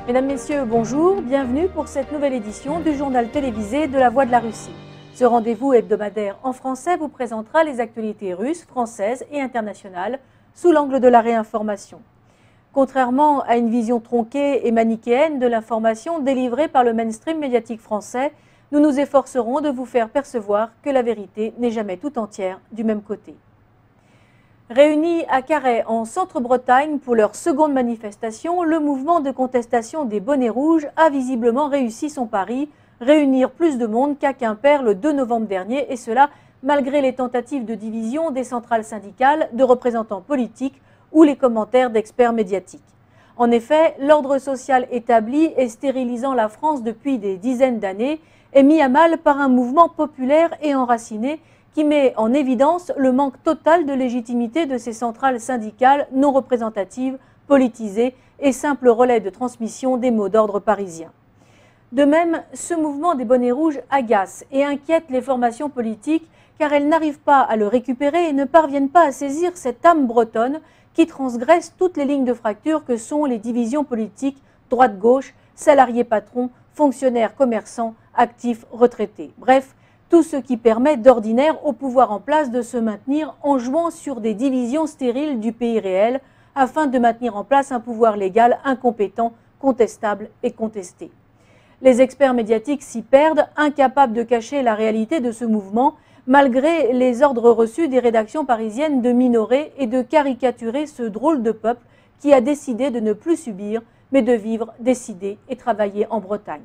Mesdames, Messieurs, bonjour, bienvenue pour cette nouvelle édition du journal télévisé de la Voix de la Russie. Ce rendez-vous hebdomadaire en français vous présentera les actualités russes, françaises et internationales sous l'angle de la réinformation. Contrairement à une vision tronquée et manichéenne de l'information délivrée par le mainstream médiatique français, nous nous efforcerons de vous faire percevoir que la vérité n'est jamais tout entière du même côté. Réunis à Carhaix en Centre-Bretagne pour leur seconde manifestation, le mouvement de contestation des bonnets rouges a visiblement réussi son pari, réunir plus de monde qu'à Quimper le 2 novembre dernier, et cela malgré les tentatives de division des centrales syndicales, de représentants politiques ou les commentaires d'experts médiatiques. En effet, l'ordre social établi et stérilisant la France depuis des dizaines d'années est mis à mal par un mouvement populaire et enraciné qui met en évidence le manque total de légitimité de ces centrales syndicales non représentatives, politisées et simples relais de transmission des mots d'ordre parisiens. De même, ce mouvement des bonnets rouges agace et inquiète les formations politiques car elles n'arrivent pas à le récupérer et ne parviennent pas à saisir cette âme bretonne qui transgresse toutes les lignes de fracture que sont les divisions politiques droite-gauche, salariés-patrons, fonctionnaires, commerçants, actifs, retraités. Bref, tout ce qui permet d'ordinaire au pouvoir en place de se maintenir en jouant sur des divisions stériles du pays réel afin de maintenir en place un pouvoir légal incompétent, contestable et contesté. Les experts médiatiques s'y perdent, incapables de cacher la réalité de ce mouvement, malgré les ordres reçus des rédactions parisiennes de minorer et de caricaturer ce drôle de peuple qui a décidé de ne plus subir, mais de vivre, décider et travailler en Bretagne.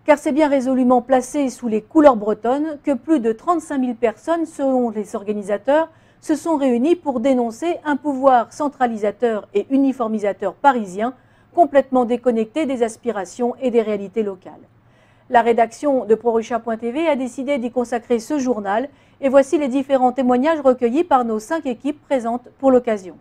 Car c'est bien résolument placé sous les couleurs bretonnes que plus de 35 000 personnes, selon les organisateurs, se sont réunies pour dénoncer un pouvoir centralisateur et uniformisateur parisien complètement déconnecté des aspirations et des réalités locales. La rédaction de ProRussia.tv a décidé d'y consacrer ce journal et voici les différents témoignages recueillis par nos 5 équipes présentes pour l'occasion.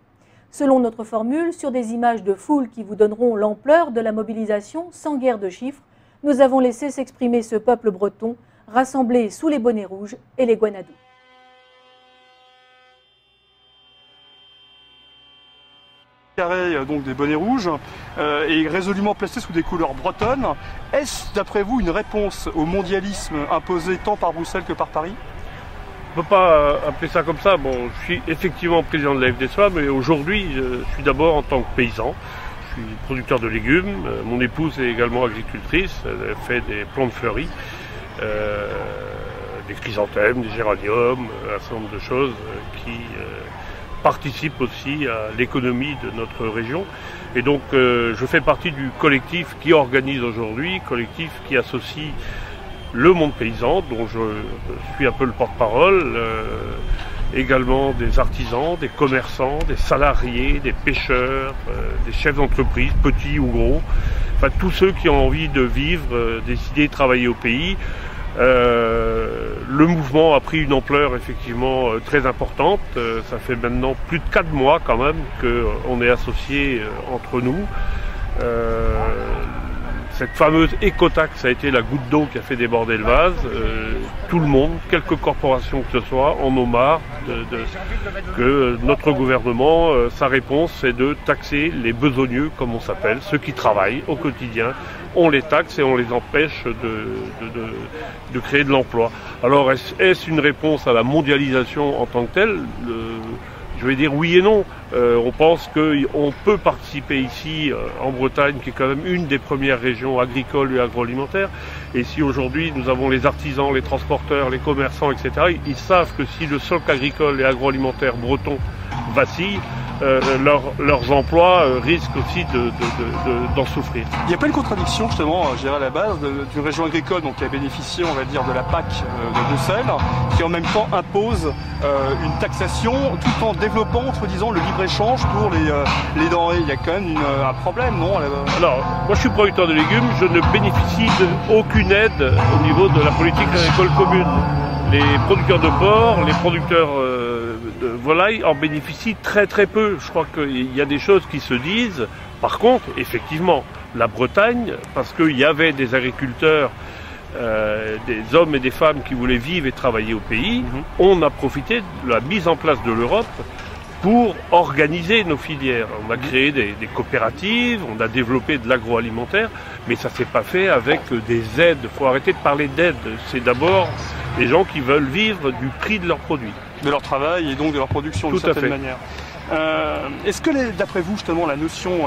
Selon notre formule, sur des images de foule qui vous donneront l'ampleur de la mobilisation sans guerre de chiffres, nous avons laissé s'exprimer ce peuple breton rassemblé sous les bonnets rouges et les guanadous. Carré, donc des bonnets rouges, et résolument placé sous des couleurs bretonnes. Est-ce, d'après vous, une réponse au mondialisme imposé tant par Bruxelles que par Paris? On ne peut pas appeler ça comme ça. Bon, je suis effectivement président de la FDSOA, mais aujourd'hui, je suis d'abord en tant que paysan. Je suis producteur de légumes. Mon épouse est également agricultrice. Elle fait des plantes fleuries, des chrysanthèmes, des géraniums, un certain nombre de choses qui participent aussi à l'économie de notre région. Et donc, je fais partie du collectif qui organise aujourd'hui, collectif qui associe le monde paysan, dont je suis un peu le porte-parole, également des artisans, des commerçants, des salariés, des pêcheurs, des chefs d'entreprise, petits ou gros, enfin tous ceux qui ont envie de vivre, décider de travailler au pays. Le mouvement a pris une ampleur effectivement très importante. Ça fait maintenant plus de 4 mois quand même qu'on est associés entre nous. Cette fameuse écotaxe a été la goutte d'eau qui a fait déborder le vase. Tout le monde, quelques corporations que ce soit, en ont marre que notre gouvernement, sa réponse, c'est de taxer les besogneux, comme on s'appelle, ceux qui travaillent au quotidien. On les taxe et on les empêche de créer de l'emploi. Alors, est-ce une réponse à la mondialisation en tant que telle? Je vais dire oui et non. On pense qu'on peut participer ici en Bretagne, qui est quand même une des premières régions agricoles et agroalimentaires. Et si aujourd'hui nous avons les artisans, les transporteurs, les commerçants, etc., ils savent que si le socle agricole et agroalimentaire breton vacille, leurs emplois risquent aussi d'en souffrir. Il n'y a pas une contradiction justement, je dirais à la base, d'une région agricole donc, qui a bénéficié, on va dire, de la PAC de Bruxelles, qui en même temps impose une taxation tout en développant, entre disons, le libre-échange pour les denrées. Il y a quand même un problème, non? Alors, moi je suis producteur de légumes, je ne bénéficie d'aucune aide au niveau de la politique agricole commune. Les producteurs de porc, les producteurs de volailles en bénéficient très très peu. Je crois qu'il y a des choses qui se disent. Par contre, effectivement, la Bretagne, parce qu'il y avait des agriculteurs, des hommes et des femmes qui voulaient vivre et travailler au pays, on a profité de la mise en place de l'Europe pour organiser nos filières. On a créé des coopératives, on a développé de l'agroalimentaire, mais ça ne s'est pas fait avec des aides. Il faut arrêter de parler d'aide. C'est d'abord des gens qui veulent vivre du prix de leurs produits. De leur travail et donc de leur production d'une certaine manière. Est-ce que d'après vous, justement, la notion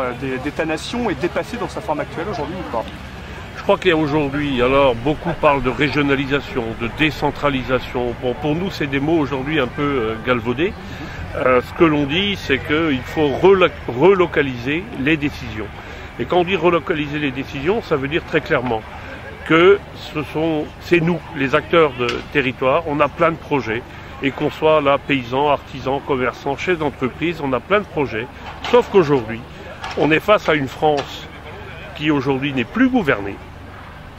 d'État-nation est dépassée dans sa forme actuelle aujourd'hui ou pas? Je crois qu'il y a aujourd'hui, alors beaucoup parlent de régionalisation, de décentralisation. Bon, pour nous, c'est des mots aujourd'hui un peu galvaudés. Ce que l'on dit, c'est qu'il faut relocaliser les décisions. Et quand on dit relocaliser les décisions, ça veut dire très clairement que c'est nous, les acteurs de territoire, on a plein de projets. Et qu'on soit là, paysans, artisans, commerçants, chefs d'entreprise, on a plein de projets. Sauf qu'aujourd'hui, on est face à une France qui aujourd'hui n'est plus gouvernée.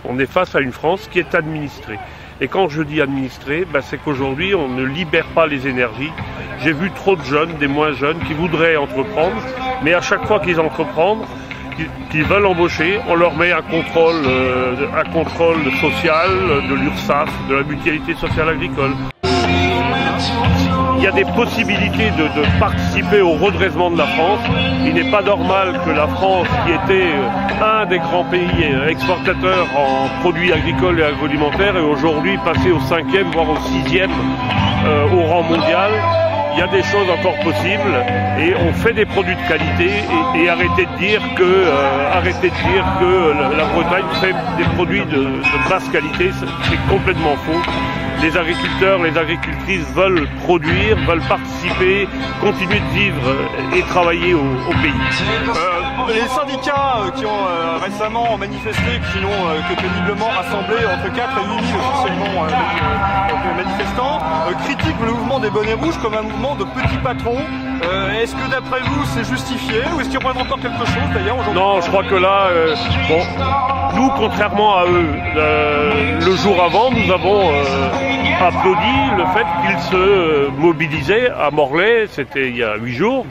On est face à une France qui est administrée. Et quand je dis administrée, c'est qu'aujourd'hui, on ne libère pas les énergies. J'ai vu trop de jeunes, des moins jeunes, qui voudraient entreprendre, mais à chaque fois qu'ils entreprennent, qu'ils veulent embaucher, on leur met un contrôle social de l'URSSAF, de la mutualité sociale agricole. Il y a des possibilités de participer au redressement de la France. Il n'est pas normal que la France, qui était un des grands pays exportateurs en produits agricoles et agroalimentaires, est aujourd'hui passé au 5e, voire au 6e au rang mondial. Il y a des choses encore possibles et on fait des produits de qualité et arrêtez de dire que la Bretagne fait des produits de basse qualité, c'est complètement faux. Les agriculteurs, les agricultrices veulent produire, veulent participer, continuer de vivre et travailler au pays. Les syndicats qui ont récemment manifesté, qui n'ont que péniblement rassemblé entre 4 et 8 000 officiellement manifestants, critiquent le mouvement des bonnets rouges comme un mouvement de petits patrons. Est-ce que d'après vous c'est justifié ou est-ce qu'il y aura encore quelque chose d'ailleurs aujourd'hui? Non, je crois que là, nous contrairement à eux, le jour avant, nous avons applaudi le fait qu'ils se mobilisaient à Morlaix, c'était il y a 8 jours,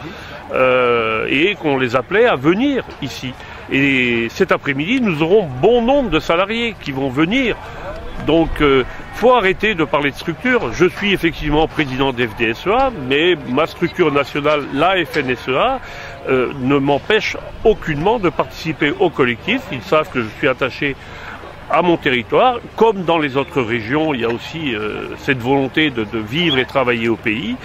et qu'on les appelait à venir ici. Et cet après-midi, nous aurons bon nombre de salariés qui vont venir. Donc, faut arrêter de parler de structure. Je suis effectivement président de FDSEA, mais ma structure nationale, la FNSEA, ne m'empêche aucunement de participer au collectif. Ils savent que je suis attaché à mon territoire. Comme dans les autres régions, il y a aussi cette volonté de vivre et travailler au pays.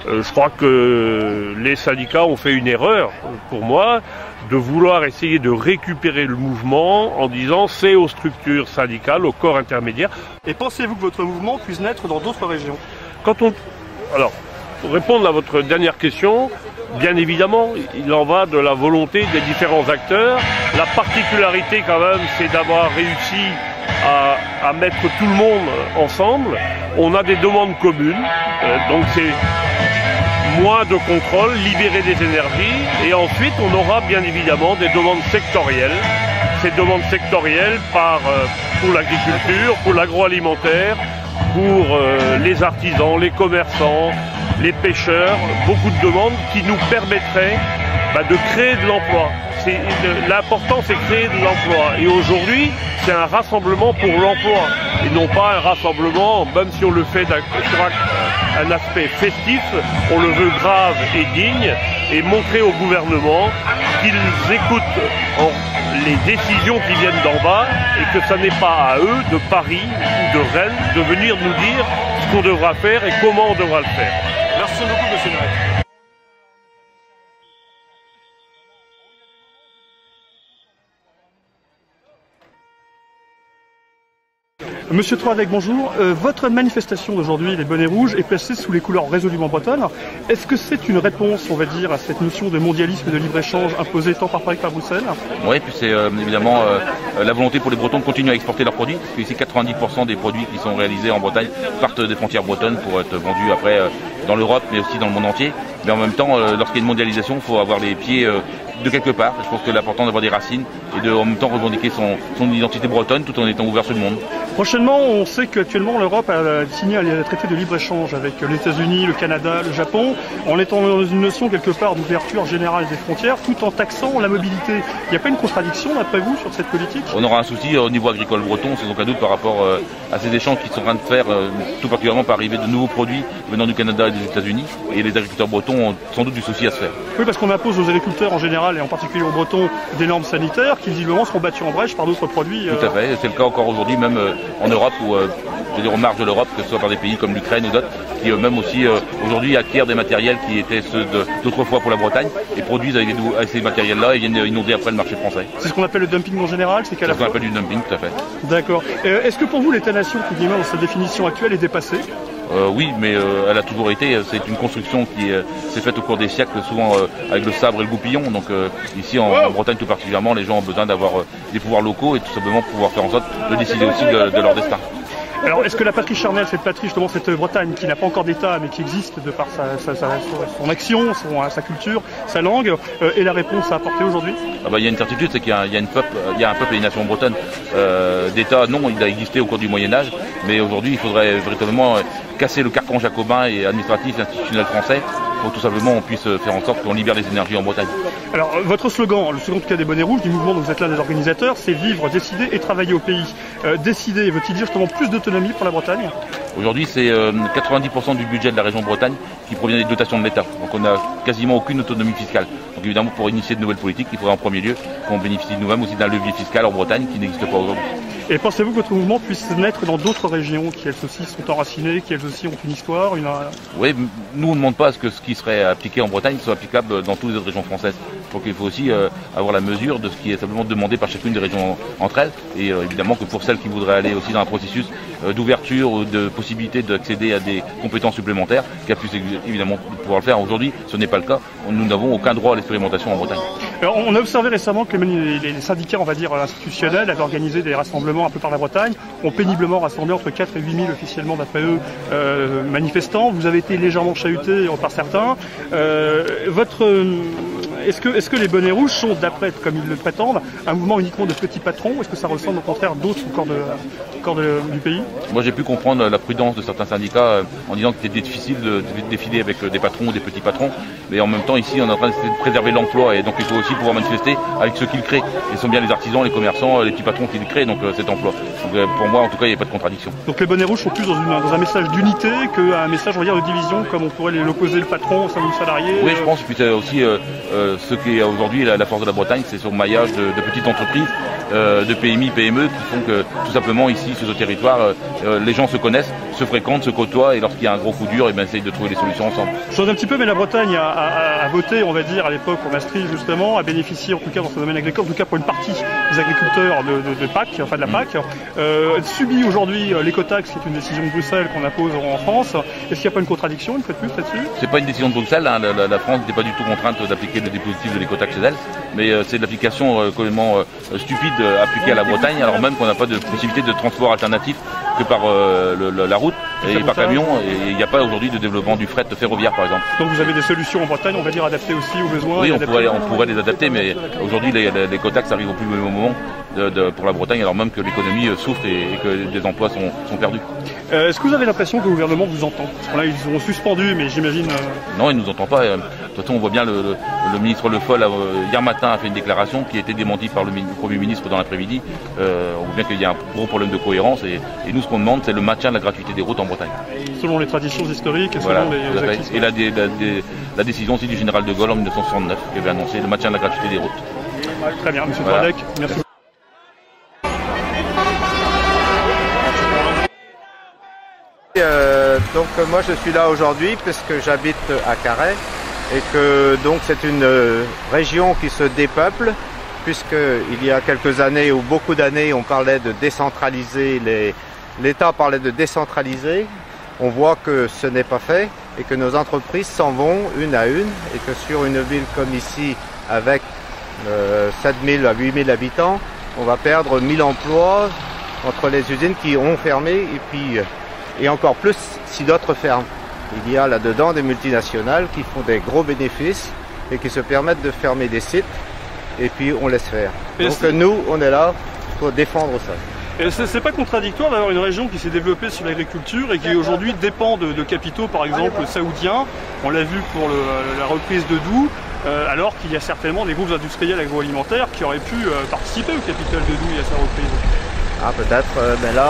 Je crois que les syndicats ont fait une erreur, pour moi, de vouloir essayer de récupérer le mouvement en disant c'est aux structures syndicales, aux corps intermédiaires. Et pensez-vous que votre mouvement puisse naître dans d'autres régions? Alors, pour répondre à votre dernière question, bien évidemment, il en va de la volonté des différents acteurs. La particularité quand même, c'est d'avoir réussi à mettre tout le monde ensemble. On a des demandes communes, donc c'est moins de contrôle, libérer des énergies, et ensuite on aura bien évidemment des demandes sectorielles. Ces demandes sectorielles pour l'agriculture, pour l'agroalimentaire, pour les artisans, les commerçants, les pêcheurs, beaucoup de demandes qui nous permettraient de créer de l'emploi. L'important c'est créer de l'emploi, et aujourd'hui c'est un rassemblement pour l'emploi et non pas un rassemblement, même si on le fait sur un aspect festif, on le veut grave et digne, et montrer au gouvernement qu'ils écoutent les décisions qui viennent d'en bas et que ça n'est pas à eux de Paris ou de Rennes de venir nous dire ce qu'on devra faire et comment on devra le faire. Merci beaucoup, monsieur Neret. Monsieur Troadec, bonjour. Votre manifestation d'aujourd'hui, les bonnets rouges, est placée sous les couleurs résolument bretonnes. Est-ce que c'est une réponse, on va dire, à cette notion de mondialisme et de libre-échange imposée tant par Paris que par Bruxelles? Oui, puis c'est évidemment la volonté pour les Bretons de continuer à exporter leurs produits, parce que ici 90% des produits qui sont réalisés en Bretagne partent des frontières bretonnes pour être vendus après dans l'Europe, mais aussi dans le monde entier. Mais en même temps, lorsqu'il y a une mondialisation, il faut avoir les pieds de quelque part. Je pense que l'important d'avoir des racines et de en même temps revendiquer son identité bretonne tout en étant ouvert sur le monde. Prochainement, on sait qu'actuellement l'Europe a signé un traité de libre-échange avec les États-Unis, le Canada, le Japon, en étant dans une notion quelque part d'ouverture générale des frontières, tout en taxant la mobilité. Il n'y a pas une contradiction d'après vous sur cette politique? On aura un souci au niveau agricole breton, sans aucun doute, par rapport à ces échanges qui sont en train de faire, tout particulièrement par arriver de nouveaux produits venant du Canada et des États-Unis et les agriculteurs bretons ont sans doute du souci à se faire. Oui, parce qu'on impose aux agriculteurs en général et en particulier aux Bretons des normes sanitaires qui visiblement seront battues en brèche par d'autres produits. Tout à fait, c'est le cas encore aujourd'hui, même en Europe ou je veux dire, aux marges de l'Europe, que ce soit par des pays comme l'Ukraine ou d'autres, qui eux-mêmes aussi aujourd'hui acquièrent des matériels qui étaient ceux d'autrefois pour la Bretagne et produisent avec ces matériels-là et viennent inonder après le marché français. C'est ce qu'on appelle le dumping en général, c'est qu'à la fois... C'est ce qu'on appelle du dumping, tout à fait. D'accord. Est-ce que pour vous l'État-nation, dans sa définition actuelle, est dépassée ? Oui, mais elle a toujours été. C'est une construction qui s'est faite au cours des siècles, souvent avec le sabre et le goupillon. Donc ici en Bretagne tout particulièrement, les gens ont besoin d'avoir des pouvoirs locaux et tout simplement pouvoir faire en sorte de décider aussi de leur destin. Alors, est-ce que la patrie charnelle, cette patrie, justement, cette Bretagne, qui n'a pas encore d'État, mais qui existe de par son action, sa culture, sa langue, est la réponse à apporter aujourd'hui ? Il y a une certitude, c'est qu'il y a un peuple et une nation bretonne. D'État, non, il a existé au cours du Moyen-Âge, mais aujourd'hui, il faudrait véritablement casser le carcan jacobin et administratif et institutionnel français pour tout simplement on puisse faire en sorte qu'on libère les énergies en Bretagne. Alors votre slogan, le slogan en tout cas des bonnets rouges, du mouvement dont vous êtes l'un des organisateurs, c'est vivre, décider et travailler au pays. Décider, veut-il dire justement plus d'autonomie pour la Bretagne ? Aujourd'hui, c'est 90% du budget de la région Bretagne qui provient des dotations de l'État. Donc on n'a quasiment aucune autonomie fiscale. Donc évidemment, pour initier de nouvelles politiques, il faudrait en premier lieu qu'on bénéficie nous-mêmes aussi d'un levier fiscal en Bretagne qui n'existe pas aujourd'hui. Et pensez-vous que votre mouvement puisse naître dans d'autres régions qui elles aussi sont enracinées, qui elles aussi ont une histoire Oui, nous on ne demande pas à ce que ce qui serait appliqué en Bretagne soit applicable dans toutes les autres régions françaises. Donc il faut aussi avoir la mesure de ce qui est simplement demandé par chacune des régions entre elles. Et évidemment que pour celles qui voudraient aller aussi dans un processus d'ouverture ou de possibilité d'accéder à des compétences supplémentaires, qu'elles puissent évidemment pouvoir le faire. Aujourd'hui, ce n'est pas le cas. Nous n'avons aucun droit à l'expérimentation en Bretagne. Alors, on a observé récemment que les syndicats, on va dire, institutionnels avaient organisé des rassemblements un peu par la Bretagne, ont péniblement rassemblé entre 4 et 8 000 officiellement d'après eux manifestants. Vous avez été légèrement chahutés par certains. Est-ce que les bonnets rouges sont, d'après, comme ils le prétendent, un mouvement uniquement de petits patrons? Est-ce que ça ressemble au contraire d'autres corps du pays? Moi j'ai pu comprendre la prudence de certains syndicats en disant que c'était difficile de défiler avec des patrons ou des petits patrons, mais en même temps ici on est en train de préserver l'emploi et donc il faut aussi pouvoir manifester avec ceux qui le créent. Et ce sont bien les artisans, les commerçants, les petits patrons qui le créent donc cet emploi. Donc pour moi en tout cas il n'y a pas de contradiction. Donc les bonnets rouges sont plus dans un message d'unité qu'un message on va dire, de division comme on pourrait l'opposer le patron au sein du salarié? Oui je pense, puis c'est aussi ce qui est aujourd'hui la force de la Bretagne, c'est son maillage de petites entreprises, de PMI, PME qui font que tout simplement ici sur ce territoire les gens se connaissent, se fréquentent, se côtoient et lorsqu'il y a un gros coup dur, essayent de trouver des solutions ensemble. Je change un petit peu mais la Bretagne a voté on va dire à l'époque pour Maastricht justement, a bénéficié en tout cas dans ce domaine agricole, en tout cas pour une partie des agriculteurs de PAC, enfin de la PAC. Elle subit aujourd'hui l'écotaxe qui est une décision de Bruxelles qu'on impose en France. Est-ce qu'il n'y a pas une contradiction une fois de plus là-dessus? C'est pas une décision de Bruxelles, hein. La France n'était pas du tout contrainte d'appliquer le dispositif de l'écotaxe chez elle, mais c'est de l'application complètement stupide appliquée à la Bretagne alors même qu'on n'a pas de possibilité de transport alternatif que par la route et par camion et il n'y a pas aujourd'hui de développement du fret ferroviaire par exemple. Donc vous avez des solutions en Bretagne on va dire adaptées aussi aux besoins? Oui on pourrait les adapter mais aujourd'hui les cotaxes arrivent au plus mauvais moment pour la Bretagne alors même que l'économie souffre et que des emplois sont perdus. Est-ce que vous avez l'impression que le gouvernement vous entend? Parce que là ils ont suspendu mais j'imagine... Non il ne nous entend pas. De toute façon on voit bien le ministre Le Foll hier matin a fait une déclaration qui a été démentie par le Premier ministre dans l'après-midi. On voit bien qu'il y a un gros problème de cohérence et nous ce qu'on demande c'est le maintien de la gratuité des routes en Bretagne. Selon les traditions historiques et voilà, selon les acquis. Et la décision aussi du général de Gaulle en 1969 qui avait annoncé le maintien de la gratuité des routes. Très bien, monsieur Tordec, merci. Donc moi je suis là aujourd'hui parce que j'habite à Carhaix et que donc c'est une région qui se dépeuple puisqu'il y a quelques années ou beaucoup d'années on parlait de décentraliser, l'État parlait de décentraliser, on voit que ce n'est pas fait et que nos entreprises s'en vont une à une et que sur une ville comme ici avec 7000 à 8000 habitants on va perdre 1000 emplois entre les usines qui ont fermé et encore plus si d'autres ferment. Il y a là-dedans des multinationales qui font des gros bénéfices et qui se permettent de fermer des sites et puis on laisse faire. Donc nous, on est là pour défendre ça. Et c'est pas contradictoire d'avoir une région qui s'est développée sur l'agriculture et qui aujourd'hui dépend de capitaux par exemple saoudiens, on l'a vu pour la reprise de Doux, alors qu'il y a certainement des groupes industriels agroalimentaires qui auraient pu participer au capital de Doux et à sa reprise. Ah peut-être, mais là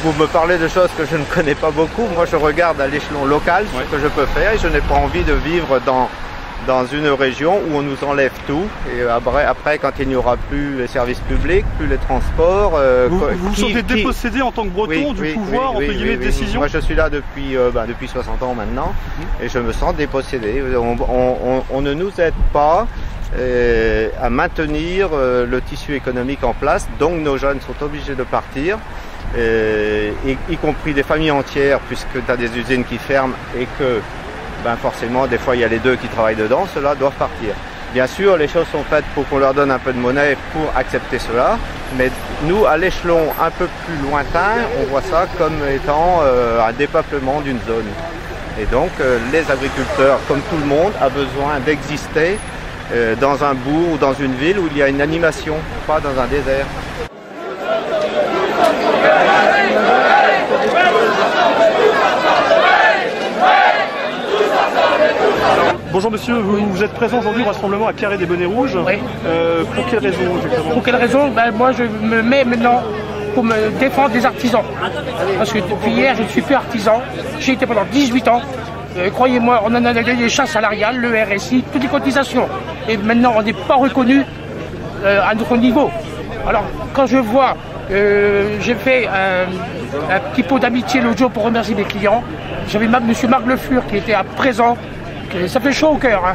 vous me parlez de choses que je ne connais pas beaucoup. Moi je regarde à l'échelon local ce que je peux faire et je n'ai pas envie de vivre dans une région où on nous enlève tout. Et après quand il n'y aura plus les services publics, plus les transports... vous vous sentez dépossédé en tant que breton du pouvoir, entre guillemets, de décision? Moi je suis là depuis 60 ans maintenant et je me sens dépossédé. On ne nous aide pas à maintenir le tissu économique en place, donc nos jeunes sont obligés de partir, y compris des familles entières, puisque tu as des usines qui ferment et que forcément des fois il y a les deux qui travaillent dedans, ceux-là doivent partir. Bien sûr les choses sont faites pour qu'on leur donne un peu de monnaie pour accepter cela, mais nous à l'échelon un peu plus lointain, on voit ça comme étant un dépeuplement d'une zone. Et donc les agriculteurs, comme tout le monde, a besoin d'exister dans un bourg ou dans une ville où il y a une animation, pas dans un désert. Bonjour monsieur, vous êtes présent aujourd'hui au rassemblement à Carré des Bonnets Rouges. Oui. Pour quelle raison exactement? Pour quelle raison? Moi je me mets maintenant pour me défendre des artisans. Parce que depuis hier je ne suis plus artisan, j'ai été pendant 18 ans. Croyez-moi, on en a les charges salariales, le RSI, toutes les cotisations. Et maintenant, on n'est pas reconnu à notre niveau. Alors, quand je vois, j'ai fait un petit pot d'amitié l'autre jour pour remercier mes clients. J'avais M. Marc Le Fur qui était à présent. Ça fait chaud au cœur. Hein.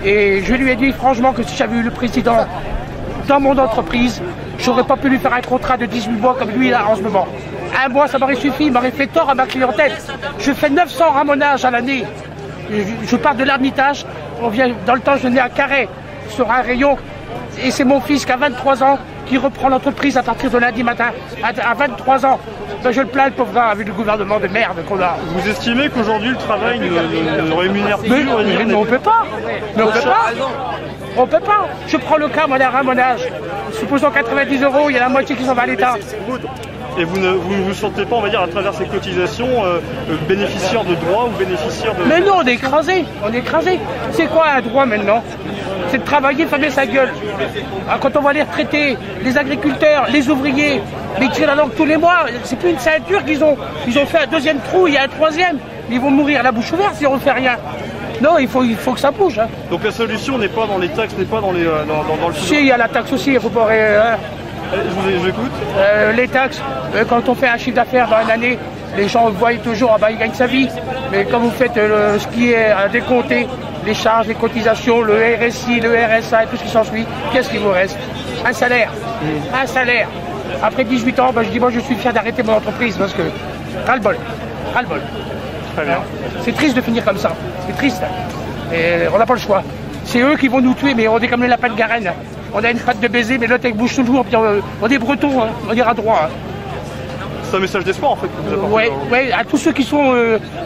Et je lui ai dit franchement que si j'avais eu le président dans mon entreprise, j'aurais pas pu lui faire un contrat de 18 mois comme lui là en ce moment. Un mois, ça m'aurait suffi, il m'aurait fait tort à ma clientèle. Je fais 900 ramonages à l'année. Je pars de l'Ermitage, on vient dans le temps, je venais à Carré, sur un rayon. Et c'est mon fils qui a 23 ans qui reprend l'entreprise à partir de lundi matin, à 23 ans. Je le plains, le pauvre gars, avec le gouvernement de merde qu'on a. Vous estimez qu'aujourd'hui le travail ne rémunère plus? Mais on ne peut pas. Mais on peut pas. On peut pas. Je prends le cas, moi, d'un ramonage. Supposons 90 €, il y a la moitié qui s'en va à l'État. Et vous ne vous sentez pas, on va dire, à travers ces cotisations, bénéficiaire de droits ou bénéficiaire de... Mais non, on est écrasé. On est écrasé. C'est quoi un droit maintenant? C'est de travailler, fermer sa gueule. Quand on voit les retraités, les agriculteurs, les ouvriers, mais ils tirent la langue tous les mois. C'est plus une ceinture qu'ils ont. Ils ont fait un deuxième trou, il y a un troisième. Ils vont mourir à la bouche ouverte si on ne fait rien. Non, il faut que ça bouge. Hein. Donc la solution n'est pas dans les taxes, n'est pas dans les dans le... Si, il y a la taxe aussi, il faut pas... je vous écoute. Les taxes, quand on fait un chiffre d'affaires dans une année, les gens voient toujours, il gagne sa vie. Mais quand vous faites ce qui est à décompter, les charges, les cotisations, le RSI, le RSA et tout ce qui s'ensuit, qu'est-ce qu'il vous reste? Un salaire. Un salaire. Après 18 ans, je dis, moi je suis fier d'arrêter mon entreprise parce que ras-le-bol. Ras-le-bol. Très bien. C'est triste de finir comme ça. C'est triste. Et on n'a pas le choix. C'est eux qui vont nous tuer, mais on est comme les lapins de Garenne. On a une patte de baiser, mais l'autre elle bouge toujours. On est bretons, hein. On ira droit. Hein. C'est un message d'espoir en fait. Oui, à tous ceux qui sont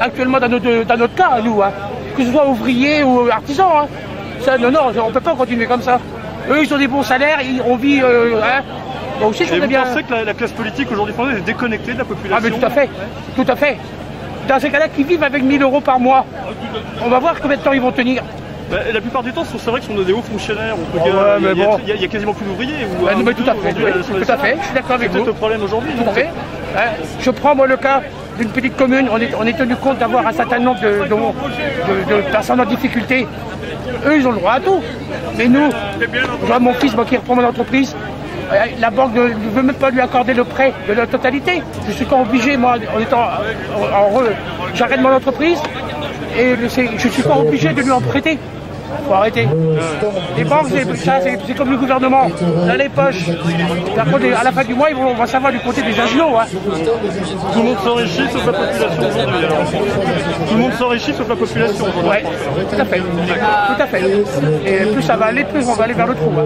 actuellement dans notre cas, nous, hein. Que ce soit ouvriers ou artisans. Hein. Ça, non, on ne peut pas continuer comme ça. Eux, ils ont des bons salaires, on vit... hein. Bon, aussi, et vous pensez que la classe politique aujourd'hui française est déconnectée de la population? Ah mais tout à fait, tout à fait. Dans ces cas-là, qui vivent avec 1 000 € par mois, on va voir combien de temps ils vont tenir. La plupart du temps, c'est vrai que ce sont des hauts fonctionnaires. Il y a quasiment plus d'ouvriers. Mais tout à fait, tout à fait. Je suis d'accord avec vous. C'est peut-être le problème aujourd'hui. Tout à fait. Je prends moi le cas d'une petite commune. On est tenu compte d'avoir un certain nombre de personnes en difficulté. Eux, ils ont le droit à tout. Mais nous, je vois mon fils qui reprend mon entreprise. La banque ne veut même pas lui accorder le prêt de la totalité. Je suis quand obligé, moi, en étant j'arrête mon entreprise et je suis pas obligé de lui en prêter. Faut arrêter. Les banques, c'est comme le gouvernement, dans les poches. À la fin du mois, on va savoir lui compter des agios. Hein. Tout le monde s'enrichit sauf la population aujourd'hui. Tout le monde s'enrichit sauf la population aujourd'hui. Oui, tout à fait. Tout à fait. Et plus ça va aller, plus on va aller vers le trou. Hein.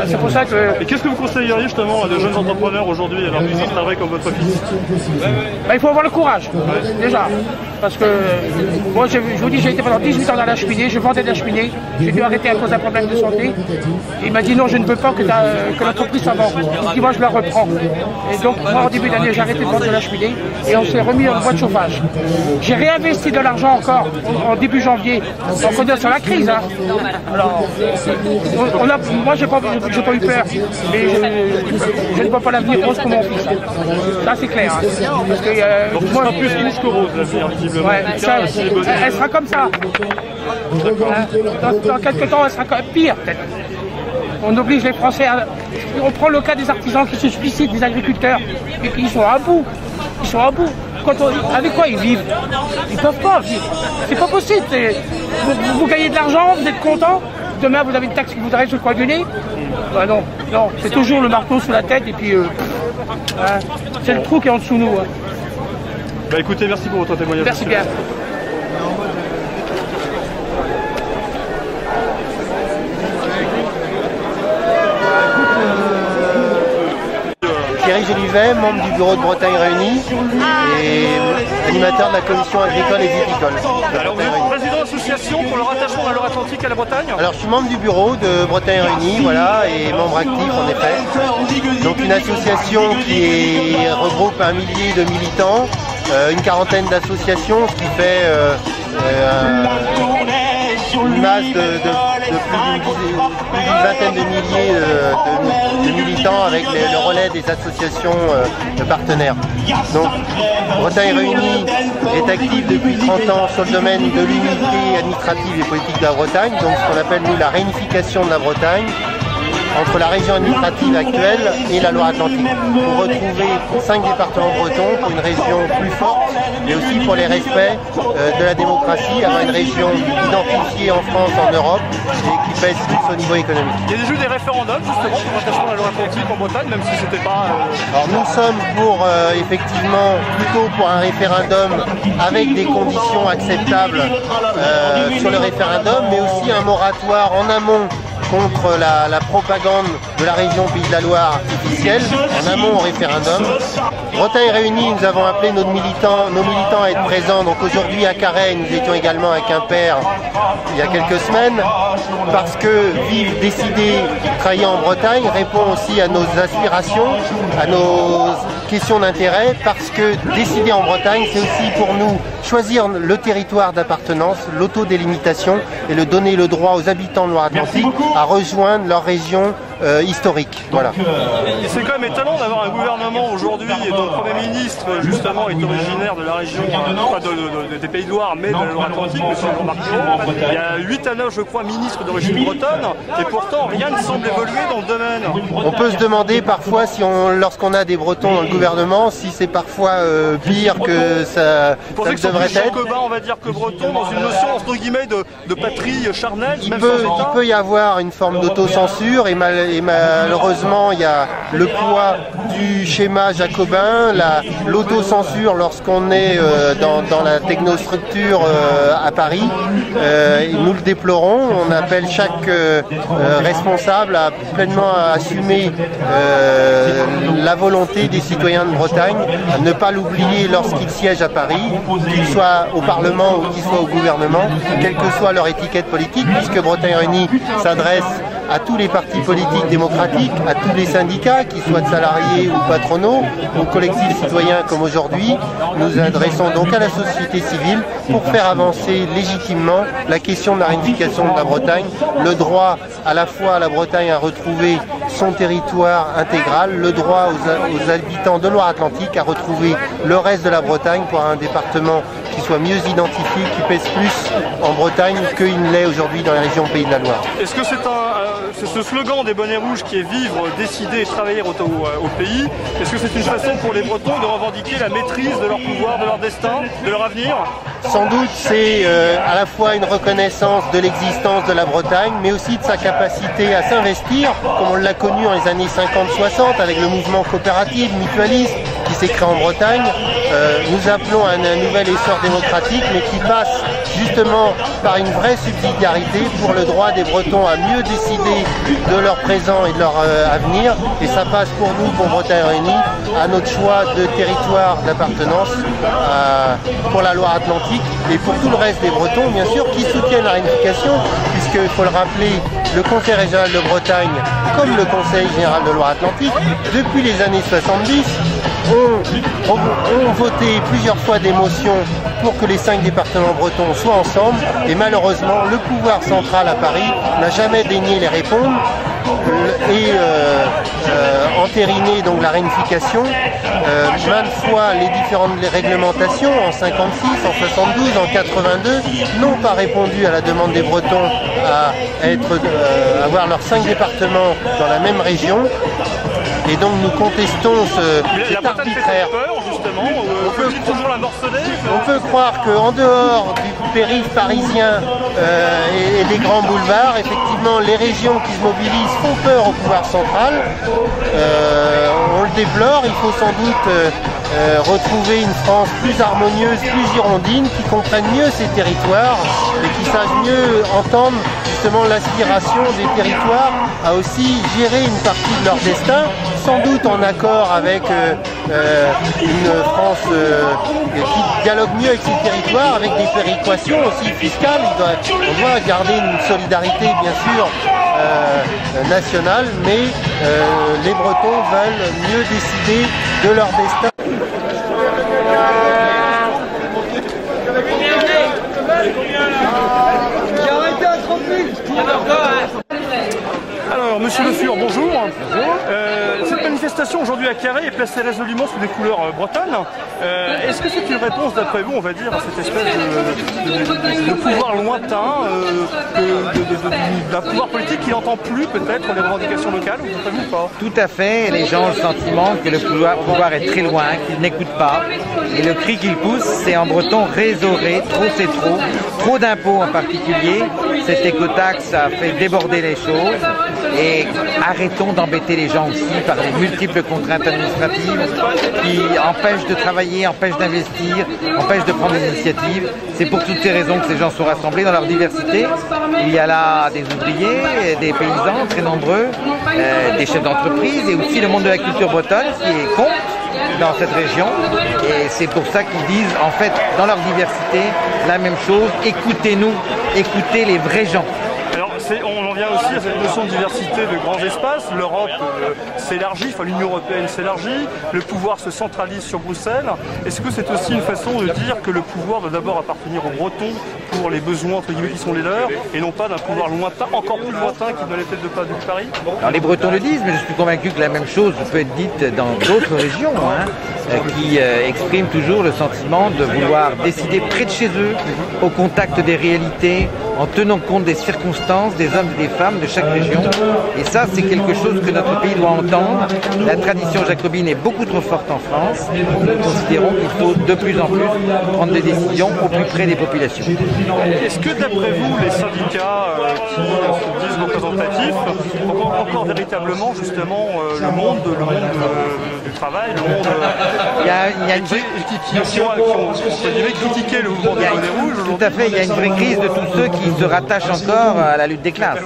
C'est pour ça que... Et qu'est-ce que vous conseilleriez justement à de jeunes entrepreneurs aujourd'hui, alors qu'ils travaillent comme votre fils? Il faut avoir le courage, déjà. Parce que moi, je vous dis, j'ai été pendant 18 ans dans la cheminée, je vendais de la cheminée. cheminée. J'ai dû arrêter à cause d'un problème de santé. Et il m'a dit non, je ne veux pas que l'entreprise s'avance. Il dit moi je la reprends. Et donc moi en début d'année j'ai arrêté de vendre de la cheminée et on s'est remis en boîte de chauffage. J'ai réinvesti de l'argent encore en début janvier. Donc on est sur la crise. Hein. Alors, moi j'ai pas eu peur, mais je ne vois pas l'avenir rose pour mon fils. Ça c'est clair. Hein. Parce que, donc moi, sera plus rouge que rose l'avenir, visiblement. Ouais, elle sera comme ça. Dans quelques temps, elle sera pire peut-être. On oblige les Français à... On prend le cas des artisans qui se suicident, des agriculteurs, et qui sont à bout. Ils sont à bout. Avec quoi ils vivent? Ils ne peuvent pas vivre. C'est pas possible. Vous gagnez de l'argent, vous êtes content. Demain, vous avez une taxe qui vous arrive sur le coin du nez. Bah non, c'est toujours le marteau sous la tête et puis c'est le trou qui est en dessous de nous. Hein. Bah écoutez, merci pour votre témoignage. Merci bien. Thierry Gélivet, membre du bureau de Bretagne Réunie et animateur de la commission agricole et viticole. Alors vous êtes président d'association pour le rattachement de la Loire-Atlantique à la Bretagne? Alors je suis membre du bureau de Bretagne Réunie, voilà, et membre actif en effet. Donc une association qui regroupe 1 millier de militants, une quarantaine d'associations, ce qui fait une masse de plus d'une vingtaine de milliers de militants avec le relais des associations de partenaires. Donc Bretagne Réunie est active depuis 30 ans sur le domaine de l'unité administrative et politique de la Bretagne, donc ce qu'on appelle nous la réunification de la Bretagne entre la région administrative actuelle et la Loire-Atlantique, pour retrouver 5 départements bretons pour une région plus forte, mais aussi pour les respects de la démocratie, avoir une région identifiée en France, en Europe, et qui pèse plus au niveau économique. Il y a déjà eu des référendums justement pour le rattachement à la Loire-Atlantique en Bretagne, même si c'était pas... Alors nous sommes pour, effectivement, plutôt pour un référendum avec des conditions acceptables sur le référendum, mais aussi un moratoire en amont contre la propagande de la région Pays de la Loire artificielle, en amont au référendum. Bretagne Réunie, nous avons appelé nos militants à être présents. Donc aujourd'hui à Carhaix, nous étions également à Quimper il y a quelques semaines, parce que vivre, décider, travailler en Bretagne répond aussi à nos aspirations, à nos questions d'intérêt, parce que décider en Bretagne, c'est aussi pour nous choisir le territoire d'appartenance, l'autodélimitation et le donner le droit aux habitants de Loire-Atlantique à rejoindre leur région historique. Voilà. C'est quand même étonnant d'avoir un gouvernement aujourd'hui dont le Premier ministre justement est originaire de la région, pas des Pays de Loire, mais de la Loire-Atlantique, M. Jean-Marc Ayrault. Il y a 8 à 9, je crois, ministres d'origine bretonne, et pourtant rien ne semble évoluer dans le domaine. On peut se demander parfois, si lorsqu'on a des Bretons dans le gouvernement, si c'est parfois pire que ça devrait être. Jacobin, on va dire, que breton, dans une notion entre guillemets de patrie charnelle. Il peut y avoir une forme d'autocensure et malheureusement il y a le poids du schéma jacobin, l'autocensure lorsqu'on est dans la technostructure à Paris. Nous le déplorons, on appelle chaque responsable à pleinement assumer la volonté des citoyens de Bretagne, à ne pas l'oublier lorsqu'ils siègent à Paris, qu'ils soient au Parlement ou qu'ils soient au gouvernement, quelle que soit leur étiquette politique, puisque Bretagne Réunie s'adresse à tous les partis politiques démocratiques, à tous les syndicats, qu'ils soient de salariés ou patronaux, aux collectifs citoyens comme aujourd'hui. Nous adressons donc à la société civile pour faire avancer légitimement la question de la réunification de la Bretagne, le droit à la fois à la Bretagne à retrouver son territoire intégral, le droit aux habitants de Loire-Atlantique à retrouver le reste de la Bretagne pour un département qui soit mieux identifié, qui pèse plus en Bretagne qu'il ne l'est aujourd'hui dans la région Pays de la Loire. Est-ce que c'est ce slogan des bonnets rouges qui est vivre, décider et travailler au pays, est-ce que c'est une façon pour les Bretons de revendiquer la maîtrise de leur pouvoir, de leur destin, de leur avenir? Sans doute c'est à la fois une reconnaissance de l'existence de la Bretagne, mais aussi de sa capacité à s'investir, comme on l'a connu dans les années 50-60 avec le mouvement coopératif, mutualiste qui s'est créé en Bretagne. Nous appelons à un nouvel essor démocratique, mais qui passe justement par une vraie subsidiarité pour le droit des Bretons à mieux décider de leur présent et de leur avenir. Et ça passe pour nous, pour Bretagne Réunie, à notre choix de territoire d'appartenance pour la Loire-Atlantique et pour tout le reste des Bretons, bien sûr, qui soutiennent la réunification, puisque puisqu'il faut le rappeler, le Conseil régional de Bretagne, comme le Conseil général de Loire-Atlantique, depuis les années 70, ont voté plusieurs fois des motions pour que les 5 départements bretons soient ensemble, et malheureusement le pouvoir central à Paris n'a jamais daigné les répondre et entériner donc la réunification. Maintes fois les différentes réglementations en 56, en 72, en 82 n'ont pas répondu à la demande des Bretons à avoir leurs 5 départements dans la même région. Et donc nous contestons cet arbitraire. On peut croire qu'en dehors du périph' parisien et des grands boulevards, effectivement les régions qui se mobilisent font peur au pouvoir central. On le déplore, il faut sans doute retrouver une France plus harmonieuse, plus girondine, qui comprenne mieux ses territoires et qui sache mieux entendre justement l'aspiration des territoires à aussi gérer une partie de leur destin, sans doute en accord avec une France qui dialogue mieux avec ses territoires, avec des péréquations aussi fiscales. On doit garder une solidarité bien sûr nationale, mais les Bretons veulent mieux décider de leur destin. Alors, monsieur Le Fur, bonjour. Bonjour. Cette manifestation aujourd'hui à Carhaix est placée résolument sous des couleurs bretonnes. Est-ce que c'est une réponse, d'après vous, on va dire, à cette espèce de pouvoir lointain, d'un pouvoir politique qui n'entend plus peut-être les revendications locales, ou pas? Tout à fait, les gens ont le sentiment que le pouvoir est très loin, qu'il n'écoute pas. Et le cri qu'il pousse, c'est en breton résoré, trop c'est trop, trop d'impôts en particulier. Cette écotaxe a fait déborder les choses. Et arrêtons d'embêter les gens aussi par les multiples contraintes administratives qui empêchent de travailler, empêchent d'investir, empêchent de prendre des initiatives. C'est pour toutes ces raisons que ces gens sont rassemblés dans leur diversité. Il y a là des ouvriers, des paysans très nombreux, des chefs d'entreprise et aussi le monde de la culture bretonne qui compte dans cette région. Et c'est pour ça qu'ils disent en fait dans leur diversité la même chose. Écoutez-nous, écoutez les vrais gens. On en vient aussi à cette notion de diversité de grands espaces. L'Europe s'élargit, enfin l'Union européenne s'élargit, le pouvoir se centralise sur Bruxelles. Est-ce que c'est aussi une façon de dire que le pouvoir doit d'abord appartenir aux Bretons pour les besoins entre guillemets qui sont les leurs, et non pas d'un pouvoir lointain, encore plus lointain qui ne l'était de pas depuis Paris? Alors les Bretons le disent, mais je suis convaincu que la même chose peut être dite dans d'autres régions, qui expriment toujours le sentiment de vouloir décider près de chez eux, au contact des réalités, en tenant compte des circonstances, des hommes et des femmes de chaque région. Et ça, c'est quelque chose que notre pays doit entendre. La tradition jacobine est beaucoup trop forte en France. Nous considérons qu'il faut de plus en plus prendre des décisions au plus près des populations. Est-ce que d'après vous, les syndicats qui se disent représentatifs ont encore véritablement justement le monde du travail, le monde qui ont critiqué le mouvement des Bonnets Rouges? Tout à fait, il y a une vraie crise de tous ceux qui se rattachent encore à la lutte des classes.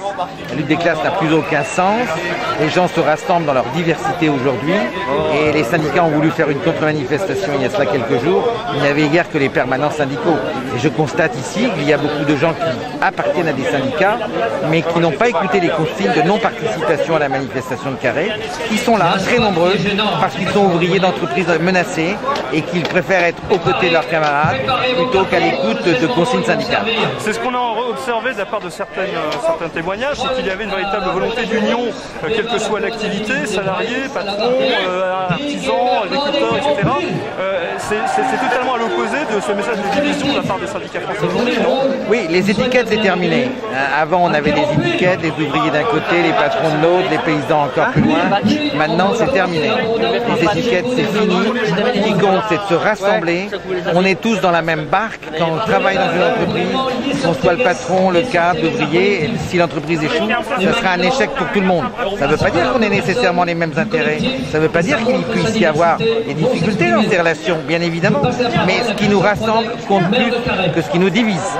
La lutte des classes n'a plus aucun sens. Les gens se rassemblent dans leur diversité aujourd'hui et les syndicats ont voulu faire une contre-manifestation il y a cela quelques jours. Il n'y avait guère que les permanents syndicaux. Et je constate ici qu'il y a beaucoup de gens qui appartiennent à des syndicats mais qui n'ont pas écouté les consignes de non-participation à la manifestation de Carhaix, qui sont là, très nombreux, parce qu'ils sont ouvriers d'entreprises menacées et qu'ils préfèrent être aux côtés de leurs camarades plutôt qu'à l'écoute de consignes syndicales. C'est ce qu'on a observé de la part de certains témoignages, c'est qu'il y avait une véritable volonté d'union, quelle que soit l'activité, salariés, patrons, artisans, agriculteurs, etc. C'est totalement à l'opposé de ce message de division de la part des syndicats français aujourd'hui, non? Oui, les étiquettes, c'est terminé. Avant, on avait des étiquettes, les ouvriers d'un côté, les patrons de l'autre, les paysans encore plus loin. Maintenant, c'est terminé. Les étiquettes, c'est fini. Ce qui compte, c'est de se rassembler. On est tous dans la même barque. Quand on travaille dans une entreprise, qu'on soit le patron, le cadre, l'ouvrier, si l'entreprise échoue, ce sera un échec pour tout le monde. Ça ne veut pas dire qu'on ait nécessairement les mêmes intérêts. Ça ne veut pas dire qu'il puisse y avoir des difficultés dans ces relations, bien évidemment. Mais ce qui nous rassemble compte plus que ce qui nous divise.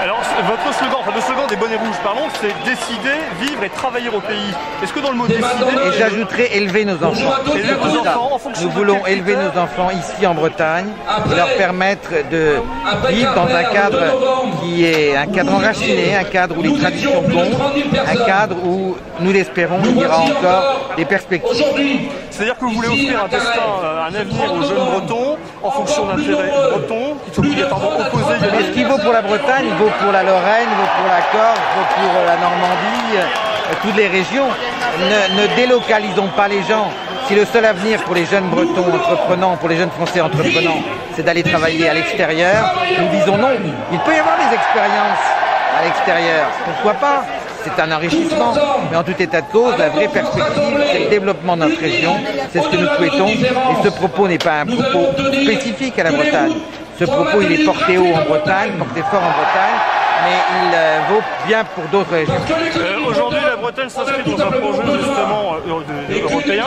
Alors, Votre slogan, enfin le slogan des bonnets rouges, pardon, c'est décider, vivre et travailler au pays. Est-ce que dans le mot décider... Et j'ajouterai élever nos enfants. Élever nos enfants en fonction Nous voulons élever nos enfants ici en Bretagne et leur permettre de vivre dans un cadre qui est un cadre enraciné, un cadre où les traditions comptent, un cadre où, nous l'espérons, il y aura encore des perspectives. C'est-à-dire que vous voulez offrir un destin, un avenir aux jeunes Bretons en fonction d'intérêts bretons qui sont obligatoirement opposés. Ce qui vaut pour la Bretagne, il vaut pour la Lorraine, il vaut pour la Corse, il vaut pour la Normandie, toutes les régions. Ne délocalisons pas les gens. Si le seul avenir pour les jeunes Bretons entreprenants, pour les jeunes Français entreprenants, c'est d'aller travailler à l'extérieur, nous disons non. Il peut y avoir des expériences à l'extérieur, pourquoi pas? C'est un enrichissement, mais en tout état de cause, la vraie perspective, c'est le développement de notre région, c'est ce que nous souhaitons, et ce propos n'est pas un propos spécifique à la Bretagne. Ce propos, il est porté haut en Bretagne, porté fort en Bretagne, mais il vaut bien pour d'autres régions. Aujourd'hui, la Bretagne s'inscrit dans un projet justement européen.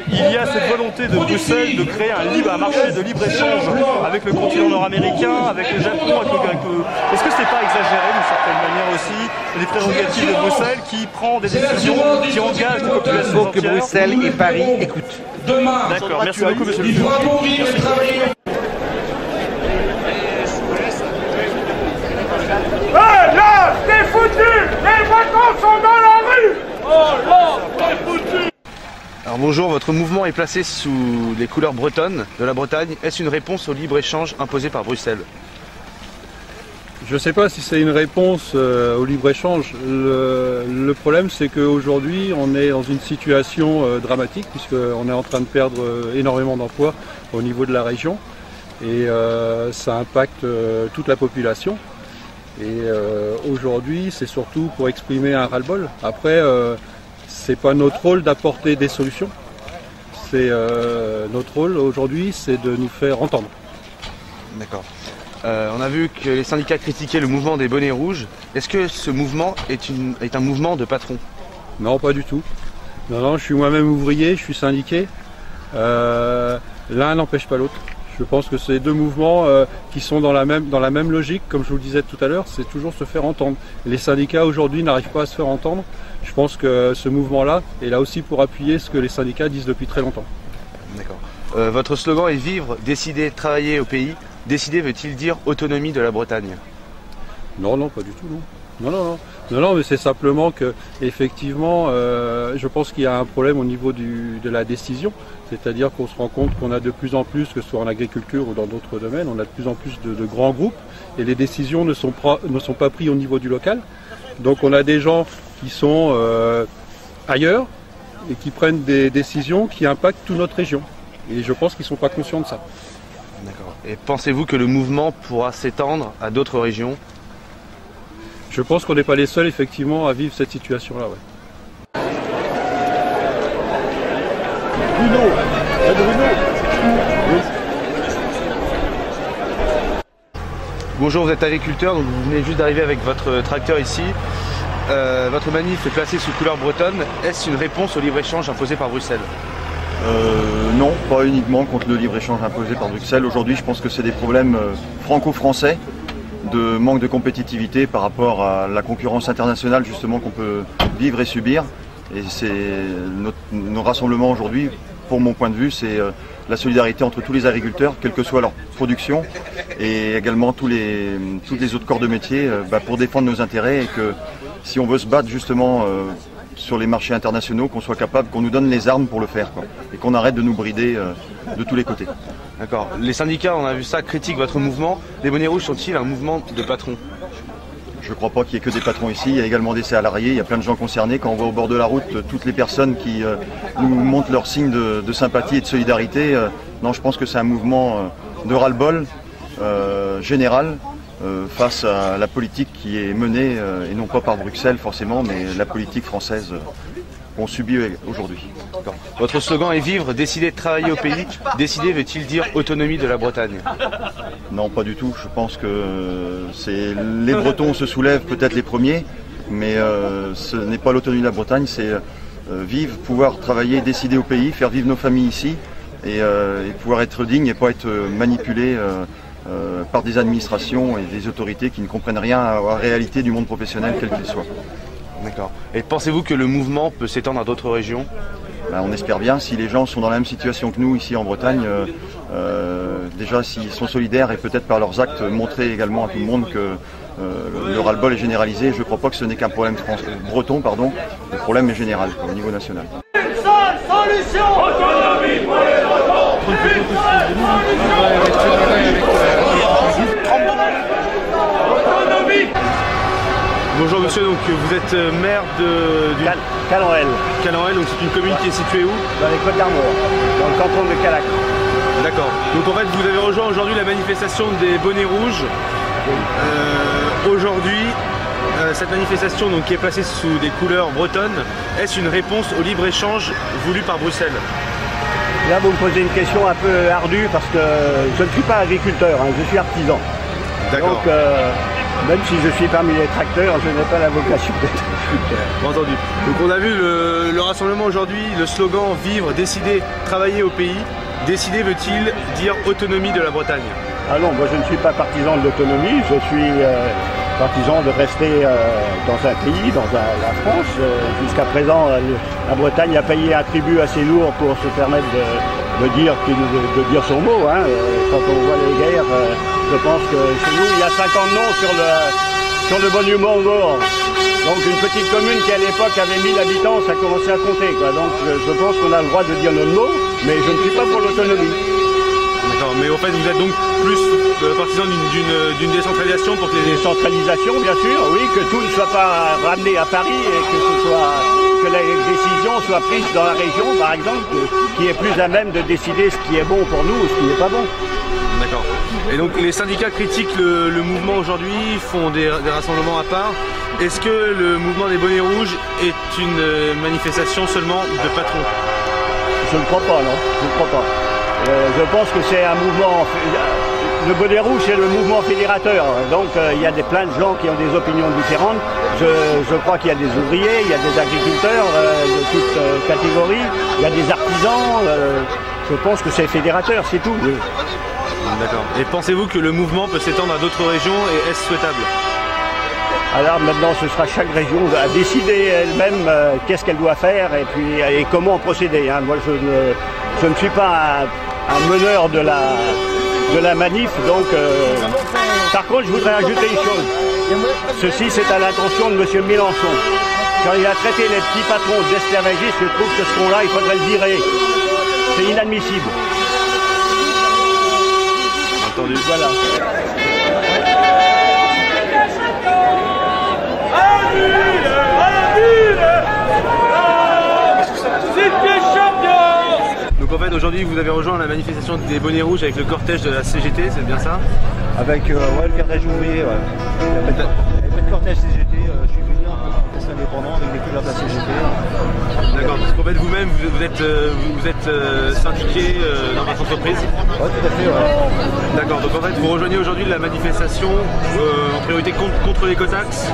Il y a cette volonté de Bruxelles de créer un marché de libre-échange avec le continent nord-américain, avec le Japon, Est-ce que ce n'est pas exagéré d'une certaine manière aussi, les prérogatives de Bruxelles qui prend des décisions qui engagent les populations Il faut que entières. Bruxelles et Paris écoutent. D'accord, merci beaucoup monsieur le président. Là, c'est foutu! Les Bretons sont dans la rue! Oh là, c'est foutu! Alors bonjour, votre mouvement est placé sous les couleurs bretonnes de la Bretagne. Est-ce une réponse au libre-échange imposé par Bruxelles? Je ne sais pas si c'est une réponse au libre-échange. Le problème, c'est qu'aujourd'hui, on est dans une situation dramatique, puisqu'on est en train de perdre énormément d'emplois au niveau de la région. Et ça impacte toute la population. Et aujourd'hui, c'est surtout pour exprimer un ras-le-bol. Après, c'est pas notre rôle d'apporter des solutions. C'est notre rôle aujourd'hui, c'est de nous faire entendre. D'accord. On a vu que les syndicats critiquaient le mouvement des bonnets rouges. Est-ce que ce mouvement est un mouvement de patron? Non, pas du tout. Non, je suis moi-même ouvrier, je suis syndiqué. L'un n'empêche pas l'autre. Je pense que c'est deux mouvements qui sont dans la même logique, comme je vous le disais tout à l'heure, c'est toujours se faire entendre. Les syndicats aujourd'hui n'arrivent pas à se faire entendre. Je pense que ce mouvement-là est là aussi pour appuyer ce que les syndicats disent depuis très longtemps. D'accord. Votre slogan est vivre, décider, travailler au pays. Décider veut-il dire autonomie de la Bretagne? Non, pas du tout, non. Non, mais c'est simplement que, effectivement, je pense qu'il y a un problème au niveau de la décision. C'est-à-dire qu'on se rend compte qu'on a de plus en plus, que ce soit en agriculture ou dans d'autres domaines, on a de plus en plus de grands groupes et les décisions ne sont pas prises au niveau du local. Donc on a des gens qui sont ailleurs et qui prennent des décisions qui impactent toute notre région. Et je pense qu'ils ne sont pas conscients de ça. D'accord. Et pensez-vous que le mouvement pourra s'étendre à d'autres régions? Je pense qu'on n'est pas les seuls effectivement à vivre cette situation-là. Ouais. Bonjour, vous êtes agriculteur, donc vous venez juste d'arriver avec votre tracteur ici. Votre manif est placée sous couleur bretonne. Est-ce une réponse au libre-échange imposé par Bruxelles? Non, pas uniquement contre le libre-échange imposé par Bruxelles. Aujourd'hui, je pense que c'est des problèmes franco-français de manque de compétitivité par rapport à la concurrence internationale justement qu'on peut vivre et subir. Et c'est nos rassemblements aujourd'hui, pour mon point de vue, c'est la solidarité entre tous les agriculteurs, quelle que soit leur production, et également tous les autres corps de métier pour défendre nos intérêts et que si on veut se battre justement sur les marchés internationaux, qu'on soit capable, qu'on nous donne les armes pour le faire, quoi, et qu'on arrête de nous brider de tous les côtés. D'accord. Les syndicats, on a vu ça, critiquent votre mouvement. Les bonnets rouges sont-ils un mouvement de patrons? Je ne crois pas qu'il y ait que des patrons ici, il y a également des salariés, il y a plein de gens concernés. Quand on voit au bord de la route toutes les personnes qui nous montrent leur signe de sympathie et de solidarité, non, je pense que c'est un mouvement de ras-le-bol général face à la politique qui est menée, et non pas par Bruxelles forcément, mais la politique française qu'on subit aujourd'hui. Votre slogan est vivre, décider de travailler au pays. Décider veut-il dire autonomie de la Bretagne? Non, pas du tout. Je pense que les Bretons se soulèvent peut-être les premiers, mais ce n'est pas l'autonomie de la Bretagne, c'est vivre, pouvoir travailler, décider au pays, faire vivre nos familles ici et pouvoir être digne et pas être manipulé par des administrations et des autorités qui ne comprennent rien à la réalité du monde professionnel quel qu'il soit. D'accord. Et pensez-vous que le mouvement peut s'étendre à d'autres régions ? Ben, on espère bien, si les gens sont dans la même situation que nous ici en Bretagne, déjà s'ils sont solidaires et peut-être par leurs actes montrer également à tout le monde que le ras-le-bol est généralisé. Je ne crois pas que ce n'est qu'un problème breton, pardon. Le problème est général au niveau national. Une seule solution. Autonomie pour les Bretons. Autonomie. Bonjour monsieur, donc vous êtes maire de Calanrel. Calanrel, donc c'est une commune qui est située où? Dans les Côtes d'Armor, dans le canton de Calac. D'accord. Donc en fait vous avez rejoint aujourd'hui la manifestation des bonnets rouges. Aujourd'hui, cette manifestation donc, qui est placée sous des couleurs bretonnes, est-ce une réponse au libre-échange voulu par Bruxelles? Là vous me posez une question un peu ardue parce que je ne suis pas agriculteur, hein, je suis artisan. D'accord. Donc même si je suis parmi les tracteurs, je n'ai pas la vocation d'être agriculteur. Entendu. Donc on a vu le rassemblement aujourd'hui, le slogan « Vivre, décider, travailler au pays ». Décider veut-il dire autonomie de la Bretagne? Ah non, moi je ne suis pas partisan de l'autonomie, je suis partisan de rester dans un pays, dans la France. Jusqu'à présent, la Bretagne a payé un tribut assez lourd pour se permettre de dire son mot. Hein. Quand on voit les guerres, je pense que chez nous, il y a 50 noms sur le monument aux morts. Donc une petite commune qui à l'époque avait 1000 habitants, ça commençait à compter. Quoi. Donc je pense qu'on a le droit de dire notre mot, mais je ne suis pas pour l'autonomie. D'accord, mais en fait vous êtes donc plus partisan d'une décentralisation pour que les... Décentralisation bien sûr, oui, que tout ne soit pas ramené à Paris et que les décisions soient prises dans la région par exemple, qui est plus à même de décider ce qui est bon pour nous ou ce qui n'est pas bon. D'accord. Et donc les syndicats critiquent le mouvement aujourd'hui, font des rassemblements à part. Est-ce que le mouvement des bonnets rouges est une manifestation seulement de patrons? Je ne crois pas, non, je ne crois pas. Je pense que c'est un mouvement... Le bonnet rouge, c'est le mouvement fédérateur. Donc il y a plein de gens qui ont des opinions différentes. Je crois qu'il y a des ouvriers, il y a des agriculteurs de toutes catégories, il y a des artisans. Je pense que c'est fédérateur, c'est tout. Oui. D'accord. Et pensez-vous que le mouvement peut s'étendre à d'autres régions et est-ce souhaitable? Alors maintenant, ce sera chaque région à décider elle-même qu'est-ce qu'elle doit faire et comment procéder. Hein. Moi, je ne suis pas un meneur de la manif, donc par contre, je voudrais ajouter une chose. Ceci, c'est à l'intention de M. Mélenchon. Quand il a traité les petits patrons d'esclavagistes, je trouve que ce qu'on-là, il faudrait le virer. C'est inadmissible. Entendu. Voilà. Donc en fait aujourd'hui vous avez rejoint la manifestation des bonnets rouges avec le cortège de la CGT, c'est bien ça? Avec ouais, le cortège ouvrier, ouais. Il n'y a pas de cortège CGT, je suis venu en proteste indépendant avec des couleurs de la CGT. D'accord, parce qu'en fait vous-même vous êtes syndiqué dans votre entreprise? Oui, tout à fait, ouais. D'accord, donc en fait vous rejoignez aujourd'hui la manifestation en priorité contre l'écotaxe?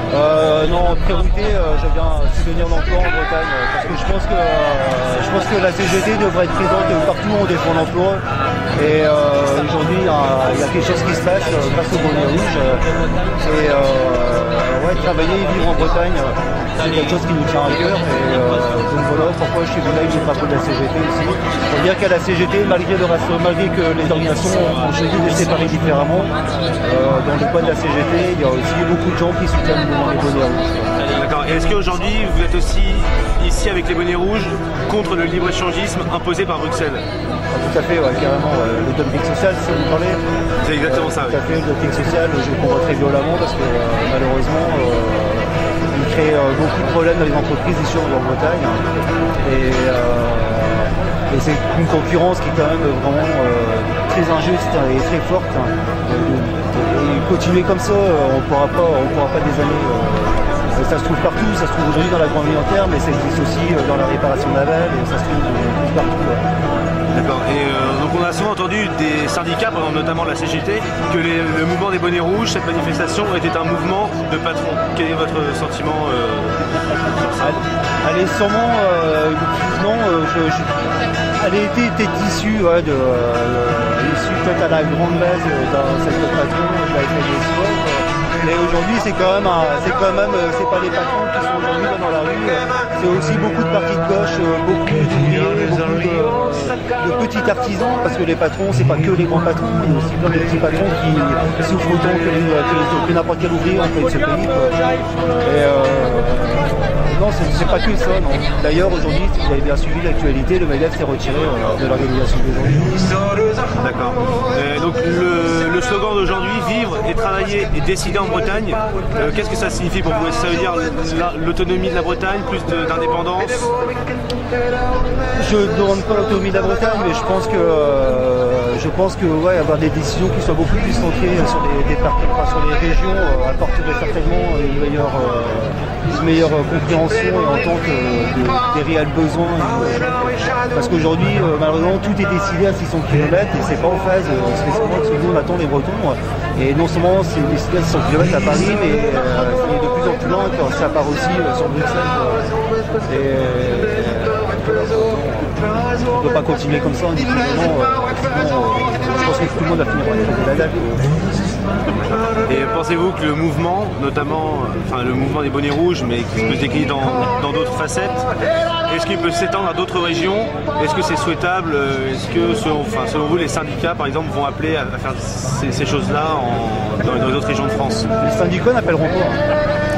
Non, en priorité je viens soutenir l'emploi en Bretagne parce que je pense que la CGT devrait être présente partout où on défend l'emploi et aujourd'hui il y a quelque chose qui se passe grâce au bonnet rouge et ouais, travailler et vivre en Bretagne c'est quelque chose qui nous tient à cœur et donc voilà pourquoi je suis venu avec le drapeau de la CGT ici. Pour dire qu'à la CGT, malgré que les organisations ont choisi de se séparer différemment, dans le coin de la CGT, il y a aussi beaucoup de gens qui soutiennent le mouvement des bonnets rouges. D'accord. Et est-ce qu'aujourd'hui vous êtes aussi ici avec les bonnets rouges contre le libre-échangisme imposé par Bruxelles? Tout à fait, ouais, carrément. Le dumping social, c'est ça que vous parlez? C'est exactement ça. Tout à fait, le dumping social, je le comprends très violemment parce que malheureusement, il crée beaucoup de problèmes dans les entreprises ici en Bretagne. Et c'est une concurrence qui est quand même vraiment très injuste et très forte. Et continuer comme ça, on ne pourra pas des années. Ça se trouve partout, ça se trouve aujourd'hui dans l'agroalimentaire, mais ça existe aussi dans la réparation navale et ça se trouve partout. D'accord. Et donc on a souvent entendu des syndicats, notamment la CGT, que le mouvement des bonnets rouges, cette manifestation, était un mouvement de patrons. Quel est votre sentiment sur ça? Allez, sûrement, non, elle était peut-être issue peut-être à la grande base d'un secteur patron de la FNSEA. Mais aujourd'hui, c'est pas les patrons qui sont aujourd'hui dans la rue, c'est aussi beaucoup de partis de gauche, beaucoup d'ouvriers, beaucoup de petits artisans, parce que les patrons, c'est pas que les grands patrons, il y a aussi plein de petits patrons qui souffrent autant que n'importe quel ouvrier en fait de ce pays. Non, c'est pas que ça, non. D'ailleurs, aujourd'hui, si vous avez bien suivi l'actualité, le MEDEF s'est retiré de l'organisation d'aujourd'hui. D'accord. Donc le slogan d'aujourd'hui, vivre et travailler et décider en Bretagne, qu'est-ce que ça signifie pour vous? Ça veut dire l'autonomie de la Bretagne, plus d'indépendance? Je ne demande pas l'autonomie de la Bretagne, mais je pense que ouais, avoir des décisions qui soient beaucoup plus centrées sur les régions apporterait certainement une meilleure compréhension et entente des réels besoins. Parce qu'aujourd'hui, malheureusement, tout est décidé à 600 km et c'est pas en phase, spécialement parce que nous on attend les Bretons. Et non seulement c'est décidé à 600 km à Paris, mais c'est de plus en plus loin quand ça part aussi sur Bruxelles. On ne peut pas continuer comme ça, indéfiniment. Je pense que tout le monde va finir par être la date. Et pensez-vous que le mouvement, notamment le mouvement des bonnets rouges, mais qui peut se décliner dans d'autres facettes, est-ce qu'il peut s'étendre à d'autres régions? Est-ce que c'est souhaitable? Est-ce que selon vous, les syndicats, par exemple, vont appeler à faire ces choses-là dans les autres régions de France? Les syndicats n'appelleront pas.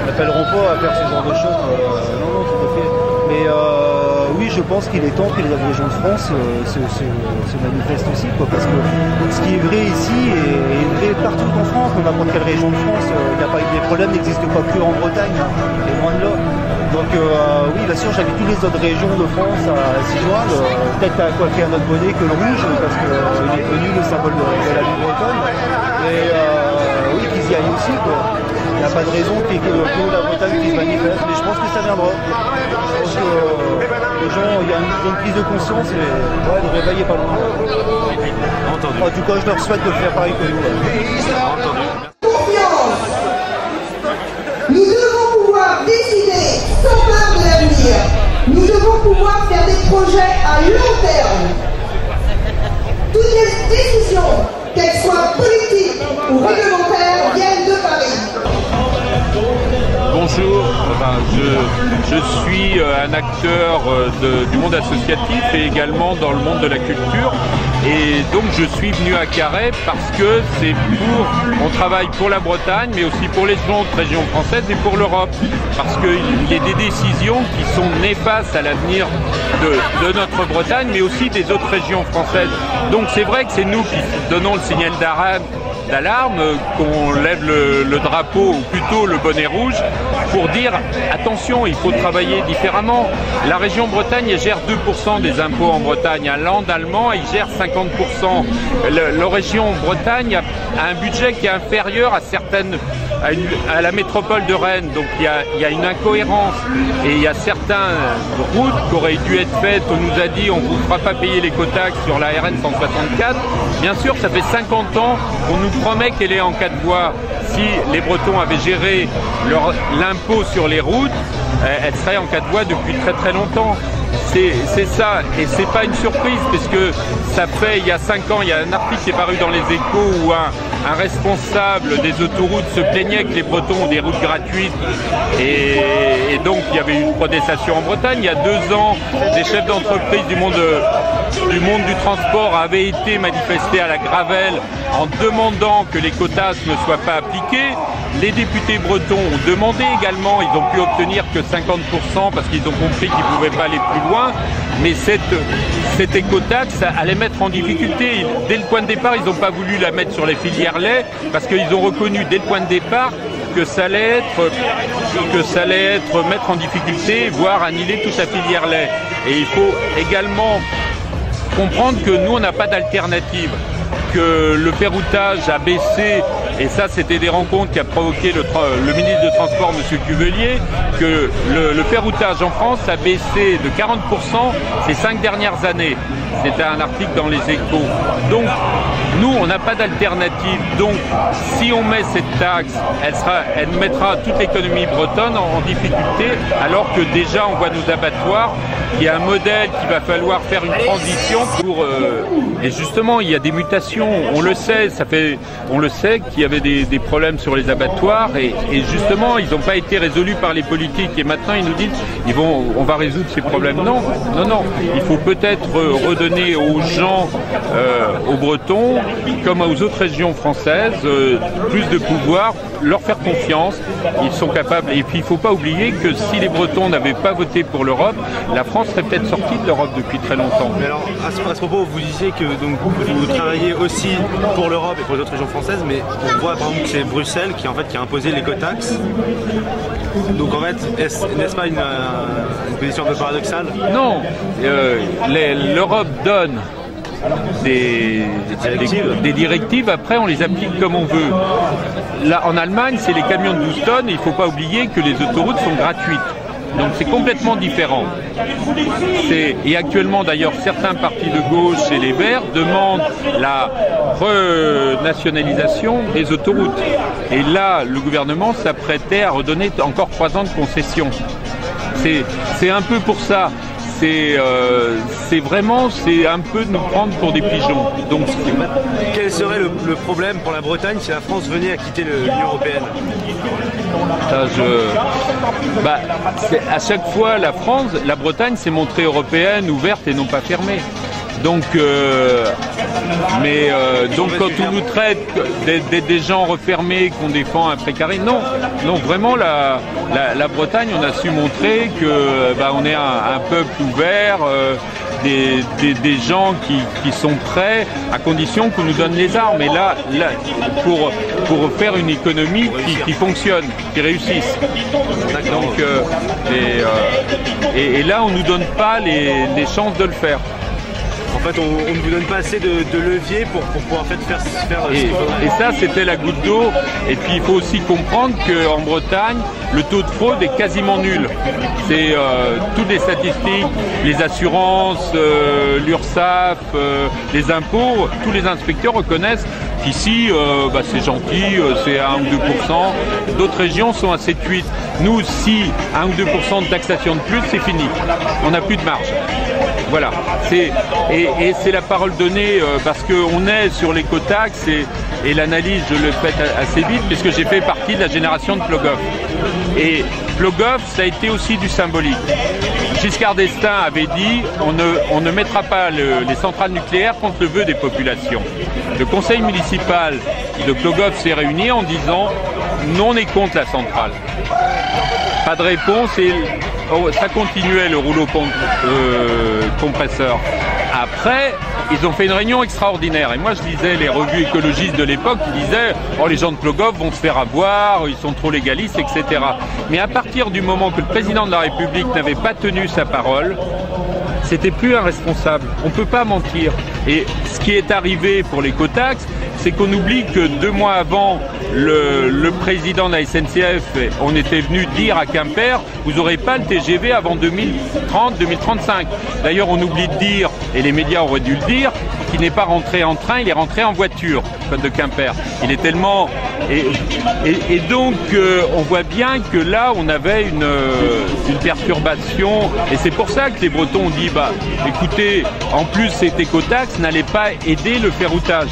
Ils n'appelleront pas à faire ce genre de choses. Non, tout à fait. Mais oui, je pense qu'il est temps que les autres régions de France se manifestent aussi, parce que ce qui est vrai ici est vrai partout en France, dans n'importe quelle région de France. Les problèmes n'existent pas que en Bretagne, et loin de là. Donc oui, bien sûr, j'invite toutes les autres régions de France à s'y joindre, peut-être à coiffer un autre bonnet que le rouge, parce qu'il est devenu le symbole de la vie bretonne. Mais oui, qu'ils y aillent aussi, quoi. Il n'y a pas de raison que la Bretagne qui se manifeste, mais je pense que ça viendra. Je pense que les gens, il y a une prise de conscience et le réveil n'est pas loin. Entendu. En tout cas, je leur souhaite de faire pareil que nous. Entendu. Confiance. Nous devons pouvoir décider sans peur de l'avenir. Nous devons pouvoir faire des projets à long terme. Toutes les décisions, qu'elles soient politiques ou réglementaires, viennent de Paris. Bonjour, je suis un acteur du monde associatif et également dans le monde de la culture. Et donc je suis venu à Carhaix parce que on travaille pour la Bretagne, mais aussi pour les autres régions françaises et pour l'Europe. Parce qu'il y a des décisions qui sont néfastes à l'avenir de notre Bretagne, mais aussi des autres régions françaises. Donc c'est vrai que c'est nous qui donnons le signal d'alarme, qu'on lève le drapeau, ou plutôt le bonnet rouge, pour dire attention, il faut travailler différemment. La région Bretagne, elle gère 2% des impôts en Bretagne. Un land allemand, il gère 50%. La région Bretagne a un budget qui est inférieur à la métropole de Rennes. Donc il y a une incohérence. Et il y a certaines routes qui auraient dû être faites. On nous a dit on ne vous fera pas payer l'écotaxe sur la RN 164. Bien sûr, ça fait 50 ans qu'on nous promet qu'elle est en 4 voies. Si les Bretons avaient géré l'impôt sur les routes, elle serait en 4 voies depuis très très longtemps. C'est ça, et c'est pas une surprise, parce que ça fait, il y a 5 ans, il y a un article qui est paru dans les Échos où un responsable des autoroutes se plaignait que les Bretons ont des routes gratuites, et donc il y avait eu une protestation en Bretagne. Il y a 2 ans, des chefs d'entreprise du monde du transport avaient été manifestés à la Gravelle en demandant que les quotas ne soient pas appliqués. Les députés bretons ont demandé également, ils ont pu obtenir que 50% parce qu'ils ont compris qu'ils ne pouvaient pas aller plus loin. Mais cette écotaxe allait mettre en difficulté. Dès le point de départ, ils n'ont pas voulu la mettre sur les filières lait parce qu'ils ont reconnu dès le point de départ que ça allait être mettre en difficulté, voire annihiler toute la filière lait. Et il faut également comprendre que nous, on n'a pas d'alternative, que le ferroutage a baissé, et ça c'était des rencontres qui a provoqué le ministre de Transport, M. Cuvelier, que le ferroutage en France a baissé de 40% ces 5 dernières années. c'était un article dans les Échos. Donc, nous, on n'a pas d'alternative. Donc, si on met cette taxe, elle mettra toute l'économie bretonne en difficulté, alors que déjà, on voit nos abattoirs, il y a un modèle qu'il va falloir faire une transition pour... et justement, il y a des mutations, on le sait, on le sait qu'il y avait des problèmes sur les abattoirs, et justement, ils n'ont pas été résolus par les politiques. Et maintenant, ils nous disent, on va résoudre ces problèmes. Non, il faut peut-être redonner aux gens, aux Bretons, comme aux autres régions françaises, plus de pouvoir, leur faire confiance. Ils sont capables. Et puis il ne faut pas oublier que si les Bretons n'avaient pas voté pour l'Europe, la France serait peut-être sortie de l'Europe depuis très longtemps. Mais alors, à ce propos, vous disiez que donc, vous travaillez aussi pour l'Europe et pour les autres régions françaises, mais on voit par exemple que c'est Bruxelles qui a imposé l'écotaxe. Donc en fait, n'est-ce pas une position un peu paradoxale? Non, l'Europe donne des directives, après on les applique comme on veut. Là, en Allemagne, c'est les camions de 12 tonnes, et il ne faut pas oublier que les autoroutes sont gratuites. Donc c'est complètement différent. Et actuellement d'ailleurs certains partis de gauche et les Verts demandent la renationalisation des autoroutes. Et là, le gouvernement s'apprêtait à redonner encore 3 ans de concession. C'est un peu pour ça. C'est un peu de nous prendre pour des pigeons. Donc, quel serait le problème pour la Bretagne si la France venait à quitter l'Union européenne? À chaque fois, la Bretagne s'est montrée européenne, ouverte et non pas fermée. Donc, quand on nous traite des gens refermés, qu'on défend un précaré, non, vraiment la Bretagne, on a su montrer que on est un peuple ouvert, des gens qui sont prêts, à condition qu'on nous donne les armes. Et là pour faire une économie qui fonctionne, qui réussisse. Donc, et là, on ne nous donne pas les chances de le faire. En fait, on ne vous donne pas assez de levier pour pouvoir faire et ça, c'était la goutte d'eau. Et puis, il faut aussi comprendre qu'en Bretagne, le taux de fraude est quasiment nul. C'est toutes les statistiques, les assurances, l'URSSAF, les impôts, tous les inspecteurs reconnaissent qu'ici, c'est gentil, c'est 1 ou 2%. D'autres régions sont à 7-8. Nous, si 1 ou 2% de taxation de plus, c'est fini. On n'a plus de marge. Voilà. Et c'est la parole donnée parce qu'on est sur l'écotaxe et l'analyse, je le fais assez vite puisque j'ai fait partie de la génération de Plogoff. Et Plogoff, ça a été aussi du symbolique. Giscard d'Estaing avait dit on ne mettra pas les centrales nucléaires contre le vœu des populations. Le conseil municipal de Plogoff s'est réuni en disant non, on est contre la centrale. Pas de réponse et ça continuait le rouleau compresseur. Après, ils ont fait une réunion extraordinaire. Et moi, je lisais les revues écologistes de l'époque qui disaient « Oh, les gens de Plogoff vont se faire avoir, ils sont trop légalistes, etc. » Mais à partir du moment que le président de la République n'avait pas tenu sa parole, c'était plus un responsable. On ne peut pas mentir. Et ce qui est arrivé pour l'écotaxe, c'est qu'on oublie que 2 mois avant, le président de la SNCF, on était venu dire à Quimper, vous n'aurez pas le TGV avant 2030-2035. D'ailleurs, on oublie de dire, et les médias auraient dû le dire, qu'il n'est pas rentré en train, il est rentré en voiture, côte de Quimper. Il est tellement... Et donc, on voit bien que là, on avait une perturbation. Et c'est pour ça que les Bretons ont dit, écoutez, en plus, cette écotaxe n'allait pas aider le ferroutage.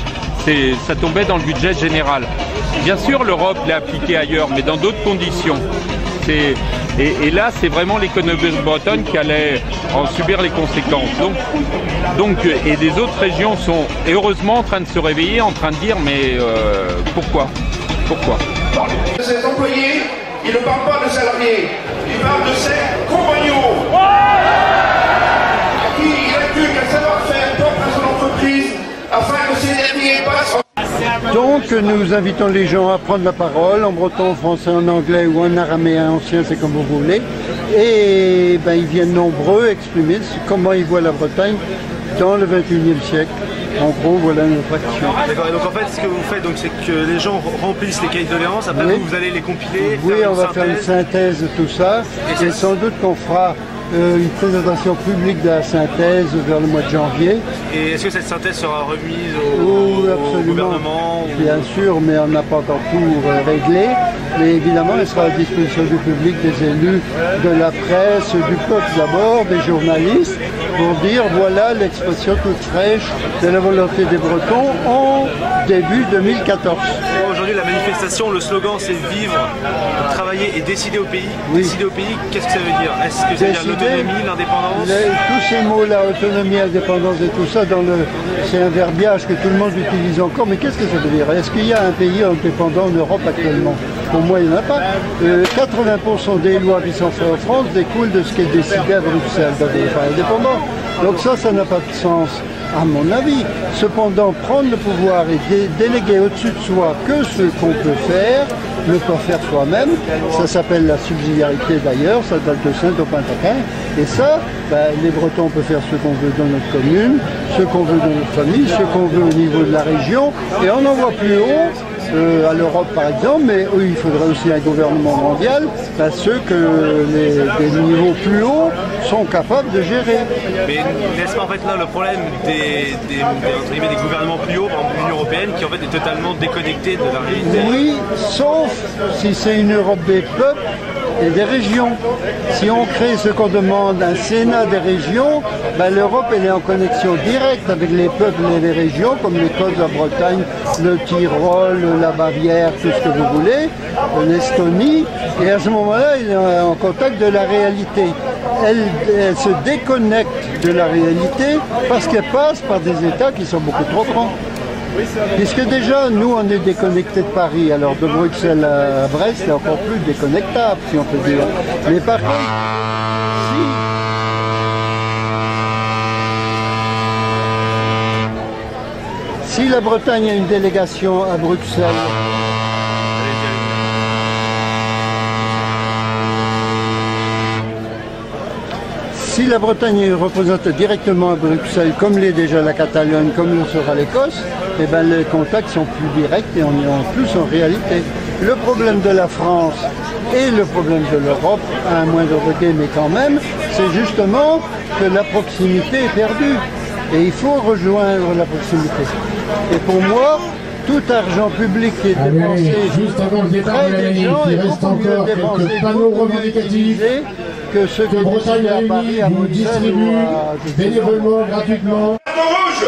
Ça tombait dans le budget général. Bien sûr, l'Europe l'a appliqué ailleurs, mais dans d'autres conditions. Et là, c'est vraiment l'économie bretonne qui allait en subir les conséquences. Et les autres régions sont heureusement en train de se réveiller, en train de dire mais pourquoi Cet employé, il ne parle pas de salariés, il parle de ses compagnons. Qui il inculque un savoir-faire propre à son entreprise afin que ces derniers passent en... Donc nous invitons les gens à prendre la parole en breton, en français, en anglais ou en araméen ancien, c'est comme vous voulez. Et ils viennent nombreux exprimer comment ils voient la Bretagne dans le 21e siècle. En gros, voilà notre action. D'accord, et donc en fait, ce que vous faites, c'est que les gens remplissent les cahiers de doléances, après vous allez les compiler. Oui, on va faire une synthèse de tout ça, et sans doute qu'on fera une présentation publique de la synthèse vers le mois de janvier. Et est-ce que cette synthèse sera remise au gouvernement Bien sûr, mais on n'a pas encore tout réglé. Mais évidemment, elle sera à disposition du public, des élus, de la presse, du peuple d'abord, des journalistes, pour dire voilà l'expression toute fraîche de la volonté des Bretons en début 2014. Aujourd'hui, la manifestation, le slogan, c'est vivre, travailler et décider au pays. Oui. Décider au pays, qu'est-ce que ça veut dire? Est-ce que ça veut dire l'autonomie, l'indépendance? Tous ces mots-là, autonomie, indépendance et tout ça, c'est un verbiage que tout le monde utilise encore, mais qu'est-ce que ça veut dire? Est-ce qu'il y a un pays indépendant en Europe actuellement? Pour moi, il n'y en a pas. 80% des lois qui sont faites en France découlent de ce qui est décidé à Bruxelles, dans des États indépendants. Donc ça n'a pas de sens, à mon avis. Cependant, prendre le pouvoir et déléguer au-dessus de soi que ce qu'on peut faire, ne pas faire soi-même, ça s'appelle la subsidiarité d'ailleurs, ça date de Saint-Ouen-Taquin. Et ça, les Bretons peuvent faire ce qu'on veut dans notre commune, ce qu'on veut dans notre famille, ce qu'on veut au niveau de la région, et on en voit plus haut. À l'Europe par exemple, mais il faudrait aussi un gouvernement mondial, ceux que des niveaux plus hauts sont capables de gérer. Mais n'est-ce pas en fait là le problème des gouvernements plus hauts, par exemple l'Union Européenne, qui en fait est totalement déconnectée de la réalité? Oui, sauf si c'est une Europe des peuples et des régions. Si on crée ce qu'on demande, un Sénat des régions, l'Europe elle est en connexion directe avec les peuples et les régions, comme l'Écosse, la Bretagne, le Tyrol, la Bavière, tout ce que vous voulez, l'Estonie, et à ce moment-là, elle est en contact de la réalité. Elle se déconnecte de la réalité parce qu'elle passe par des États qui sont beaucoup trop grands. Puisque déjà, nous, on est déconnectés de Paris, alors de Bruxelles à Brest, c'est encore plus déconnectable, si on peut dire. Mais par contre, si la Bretagne a une délégation à Bruxelles, si la Bretagne est représentée directement à Bruxelles, comme l'est déjà la Catalogne, comme le sera l'Écosse, les contacts sont plus directs et on est en plus en réalité. Le problème de la France et le problème de l'Europe, à un moindre degré, mais quand même, c'est justement que la proximité est perdue. Et il faut rejoindre la proximité. Et pour moi, tout argent public qui est dépensé juste avant le départ de l'année, il reste encore quelques panneaux revendicatifs que ceux qui Bretagne à Paris, à vous distribue bénévolement, gratuitement. Rouge.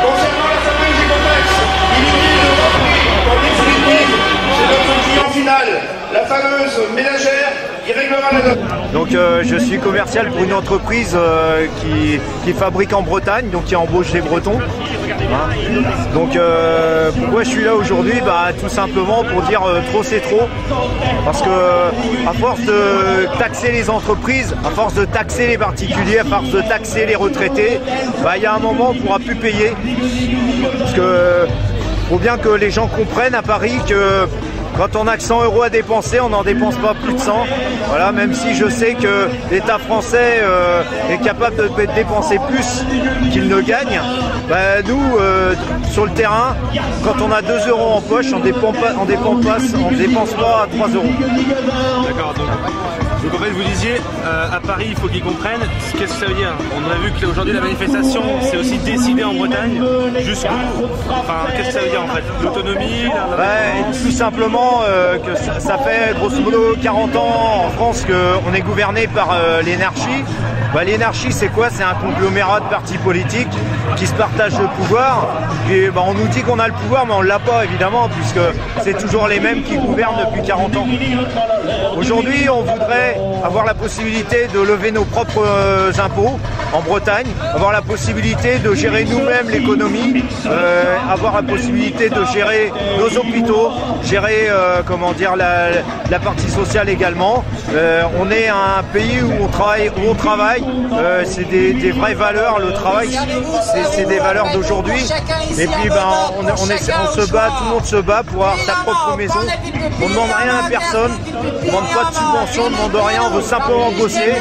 Concernant la fameuse complexe, inutile de repris en définitive, c'est notre client final, la fameuse ménagère qui réglera la note. Donc je suis commercial pour une entreprise qui fabrique en Bretagne, donc qui embauche des Bretons. Donc pourquoi je suis là aujourd'hui? Tout simplement pour dire trop c'est trop. Parce que à force de taxer les entreprises, à force de taxer les particuliers, à force de taxer les retraités, il y a un moment on ne pourra plus payer. Parce que faut bien que les gens comprennent à Paris que quand on a que 100 € à dépenser, on n'en dépense pas plus de 100. Voilà, même si je sais que l'État français est capable de dépenser plus qu'il ne gagne, nous, sur le terrain, quand on a 2 € en poche, on dépense pas à 3 €. D'accord, donc en fait vous disiez, à Paris il faut qu'ils comprennent, qu'est-ce que ça veut dire? On a vu qu'aujourd'hui la manifestation c'est aussi décidé en Bretagne, jusqu'où? Enfin, qu'est-ce que ça veut dire en fait? L'autonomie? Tout simplement que ça fait grosso modo 40 ans en France qu'on est gouverné par l'énarchie. L'énarchie c'est quoi? C'est un conglomérat de partis politiques qui se partagent le pouvoir. Et on nous dit qu'on a le pouvoir mais on ne l'a pas évidemment puisque c'est toujours les mêmes qui gouvernent depuis 40 ans. Aujourd'hui on voudrait avoir la possibilité de lever nos propres impôts en Bretagne, avoir la possibilité de gérer nous-mêmes l'économie, avoir la possibilité de gérer nos hôpitaux, gérer la partie sociale également. On est un pays où on travaille, c'est des vraies valeurs, le travail c'est des valeurs d'aujourd'hui. Et puis on se bat, tout le monde se bat pour avoir sa propre maison. On ne demande rien à personne, on ne demande pas de subvention, on ne demande rien, on veut simplement bosser,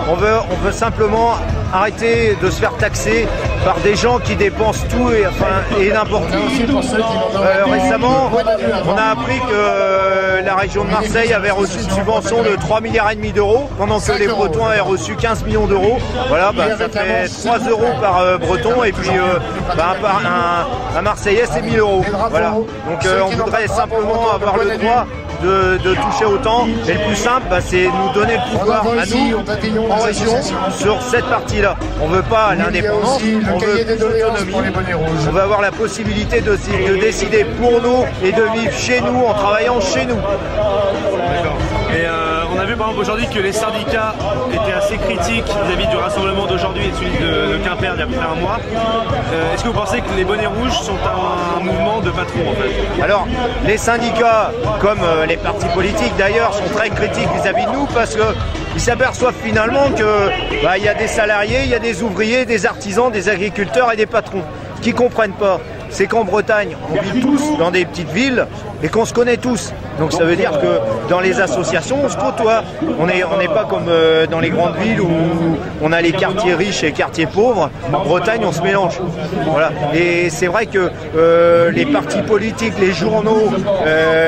on veut simplement arrêter de se faire taxer par des gens qui dépensent tout et n'importe où. Récemment, on a appris que la région de Marseille avait reçu une subvention de 3,5 milliards d'euros, pendant que les Bretons avaient reçu 15 millions d'euros. Voilà, ça fait 3 euros par Breton, et puis un Marseillais c'est 1 000 euros. Voilà. Donc on voudrait simplement avoir le droit de toucher autant, et le plus simple c'est nous donner le pouvoir à nous en région sur cette partie-là. On ne veut pas l'indépendance, on veut plus d'autonomie, on veut avoir la possibilité de décider pour nous et de vivre chez nous en travaillant chez nous. Et on a vu par exemple aujourd'hui que les syndicats étaient assez critiques vis-à-vis du rassemblement d'aujourd'hui et de celui de Quimper il y a à peu près un mois. Est-ce que vous pensez que les bonnets rouges sont un mouvement de patrons en fait? Alors, les syndicats, comme les partis politiques d'ailleurs, sont très critiques vis-à-vis de nous parce qu'ils s'aperçoivent finalement qu'il y a des salariés, il y a des ouvriers, des artisans, des agriculteurs et des patrons. Ce qu'ils ne comprennent pas, c'est qu'en Bretagne, on vit tous dans des petites villes et qu'on se connaît tous. Donc ça veut dire que dans les associations, on se côtoie. On n'est pas comme dans les grandes villes où on a les quartiers riches et les quartiers pauvres. En Bretagne, on se mélange. Voilà. Et c'est vrai que les partis politiques, les journaux,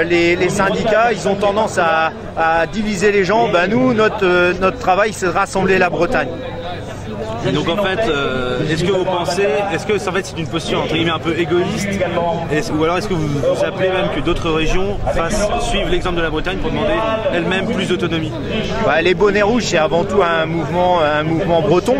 les syndicats, ils ont tendance à diviser les gens. Nous, notre travail, c'est de rassembler la Bretagne. Et donc en fait, est-ce que vous pensez, est-ce que en fait c'est une posture entre guillemets un peu égoïste, ou alors est-ce que vous appelez même que d'autres régions suivent l'exemple de la Bretagne pour demander elles-mêmes plus d'autonomie? Les bonnets rouges c'est avant tout un mouvement breton,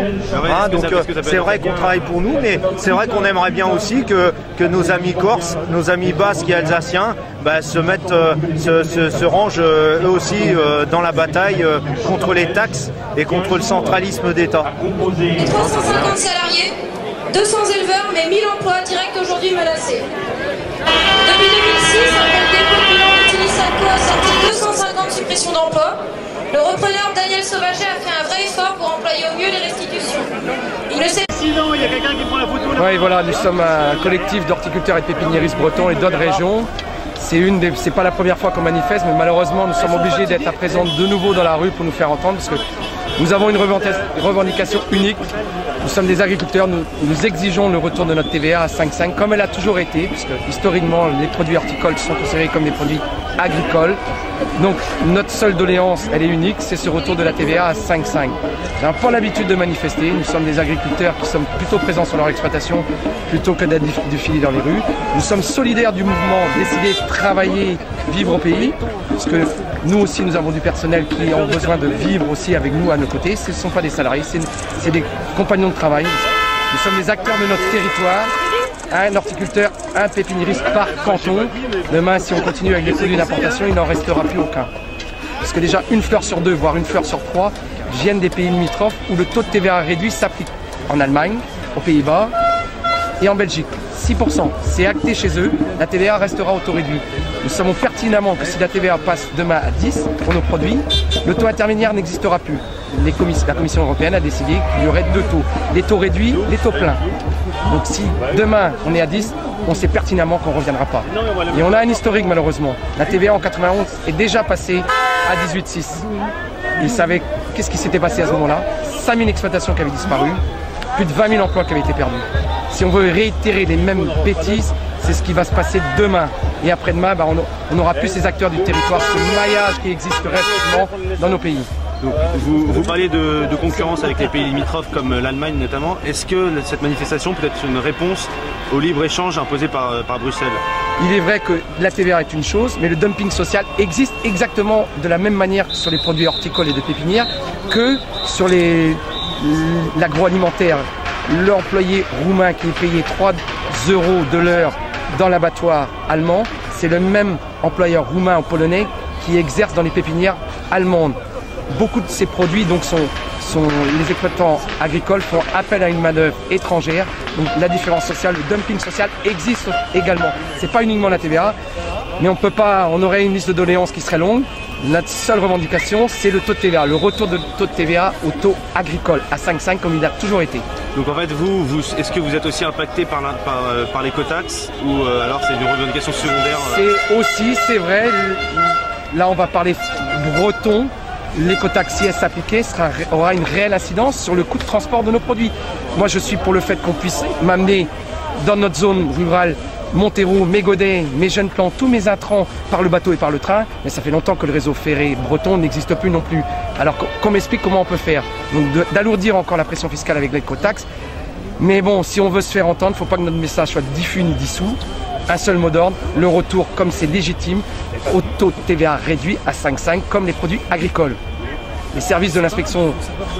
donc c'est vrai qu'on travaille pour nous, mais c'est vrai qu'on aimerait bien aussi que nos amis corses, nos amis basques et alsaciens se rangent eux aussi dans la bataille contre les taxes et contre le centralisme d'État. 350 salariés, 200 éleveurs, mais 1000 emplois directs aujourd'hui menacés. Depuis 2006, un dépôt de bilan de Tilisanco a sorti 250 suppressions d'emplois. Le repreneur Daniel Sauvager a fait un vrai effort pour employer au mieux les restitutions. Il ne sait... Sinon, il y a quelqu'un qui prend la photo là. Oui, voilà, nous sommes un collectif d'horticulteurs et de pépiniéristes bretons et d'autres régions. C'est pas la première fois qu'on manifeste, mais malheureusement nous sommes obligés d'être à présent de nouveau dans la rue pour nous faire entendre, parce que nous avons une revendication unique. Nous sommes des agriculteurs, nous exigeons le retour de notre TVA à 5,5 comme elle a toujours été, puisque historiquement les produits horticoles sont considérés comme des produits agricoles. Donc notre seule doléance, elle est unique, c'est ce retour de la TVA à 5,5. J'ai un peu l'habitude de manifester, nous sommes des agriculteurs qui sommes plutôt présents sur leur exploitation plutôt que d'être défilés dans les rues. Nous sommes solidaires du mouvement, décidés de travailler, vivre au pays, parce que nous aussi nous avons du personnel qui ont besoin de vivre aussi avec nous à nos côtés. Ce ne sont pas des salariés, c'est des compagnons de travail. Nous sommes des acteurs de notre territoire. Un horticulteur, un pépiniériste par canton. Demain, si on continue avec les produits d'importation, il n'en restera plus aucun. Parce que déjà, une fleur sur deux, voire une fleur sur trois, viennent des pays limitrophes où le taux de TVA réduit s'applique. En Allemagne, aux Pays-Bas et en Belgique. 6%, c'est acté chez eux, la TVA restera au taux réduit. Nous savons pertinemment que si la TVA passe demain à 10 pour nos produits, le taux intermédiaire n'existera plus. La Commission européenne a décidé qu'il y aurait deux taux, les taux réduits, les taux pleins. Donc si demain on est à 10, on sait pertinemment qu'on ne reviendra pas. Et on a un historique malheureusement. La TVA en 91 est déjà passée à 18,6. Ils savaient qu'est-ce qui s'était passé à ce moment-là. 5000 exploitations qui avaient disparu, plus de 20 000 emplois qui avaient été perdus. Si on veut réitérer les mêmes bêtises, c'est ce qui va se passer demain. Et après-demain, on n'aura plus ces acteurs du territoire, ce maillage qui existerait effectivement dans nos pays. Donc, vous parliez de concurrence avec les pays limitrophes comme l'Allemagne notamment. Est-ce que cette manifestation peut être une réponse au libre-échange imposé par Bruxelles? Il est vrai que la TVA est une chose, mais le dumping social existe exactement de la même manière sur les produits horticoles et de pépinière que sur l'agroalimentaire. L'employé roumain qui est payé 3 € de l'heure dans l'abattoir allemand, c'est le même employeur roumain ou polonais qui exerce dans les pépinières allemandes. Beaucoup de ces produits donc les exploitants agricoles font appel à une main-d'œuvre étrangère. Donc la différence sociale, le dumping social existe également. C'est pas uniquement la TVA, mais on aurait une liste de doléances qui serait longue. Notre seule revendication, c'est le taux de TVA, le retour de taux de TVA au taux agricole à 5,5 comme il a toujours été. Donc en fait, est-ce que vous êtes aussi impacté par l'écotaxe ou alors c'est une revendication secondaire? C'est vrai, là on va parler breton, l'écotaxe, si elle s'appliquait, aura une réelle incidence sur le coût de transport de nos produits. Moi, je suis pour le fait qu'on puisse m'amener dans notre zone rurale Montereau, mes godets, mes jeunes plants, tous mes intrants par le bateau et par le train, mais ça fait longtemps que le réseau ferré breton n'existe plus non plus. Alors qu'on m'explique comment on peut faire. Donc d'alourdir encore la pression fiscale avec l'écotaxe. Mais bon, si on veut se faire entendre, il ne faut pas que notre message soit diffus ni dissous. Un seul mot d'ordre, le retour, comme c'est légitime, au taux de TVA réduit à 5,5 comme les produits agricoles. Les services de l'inspection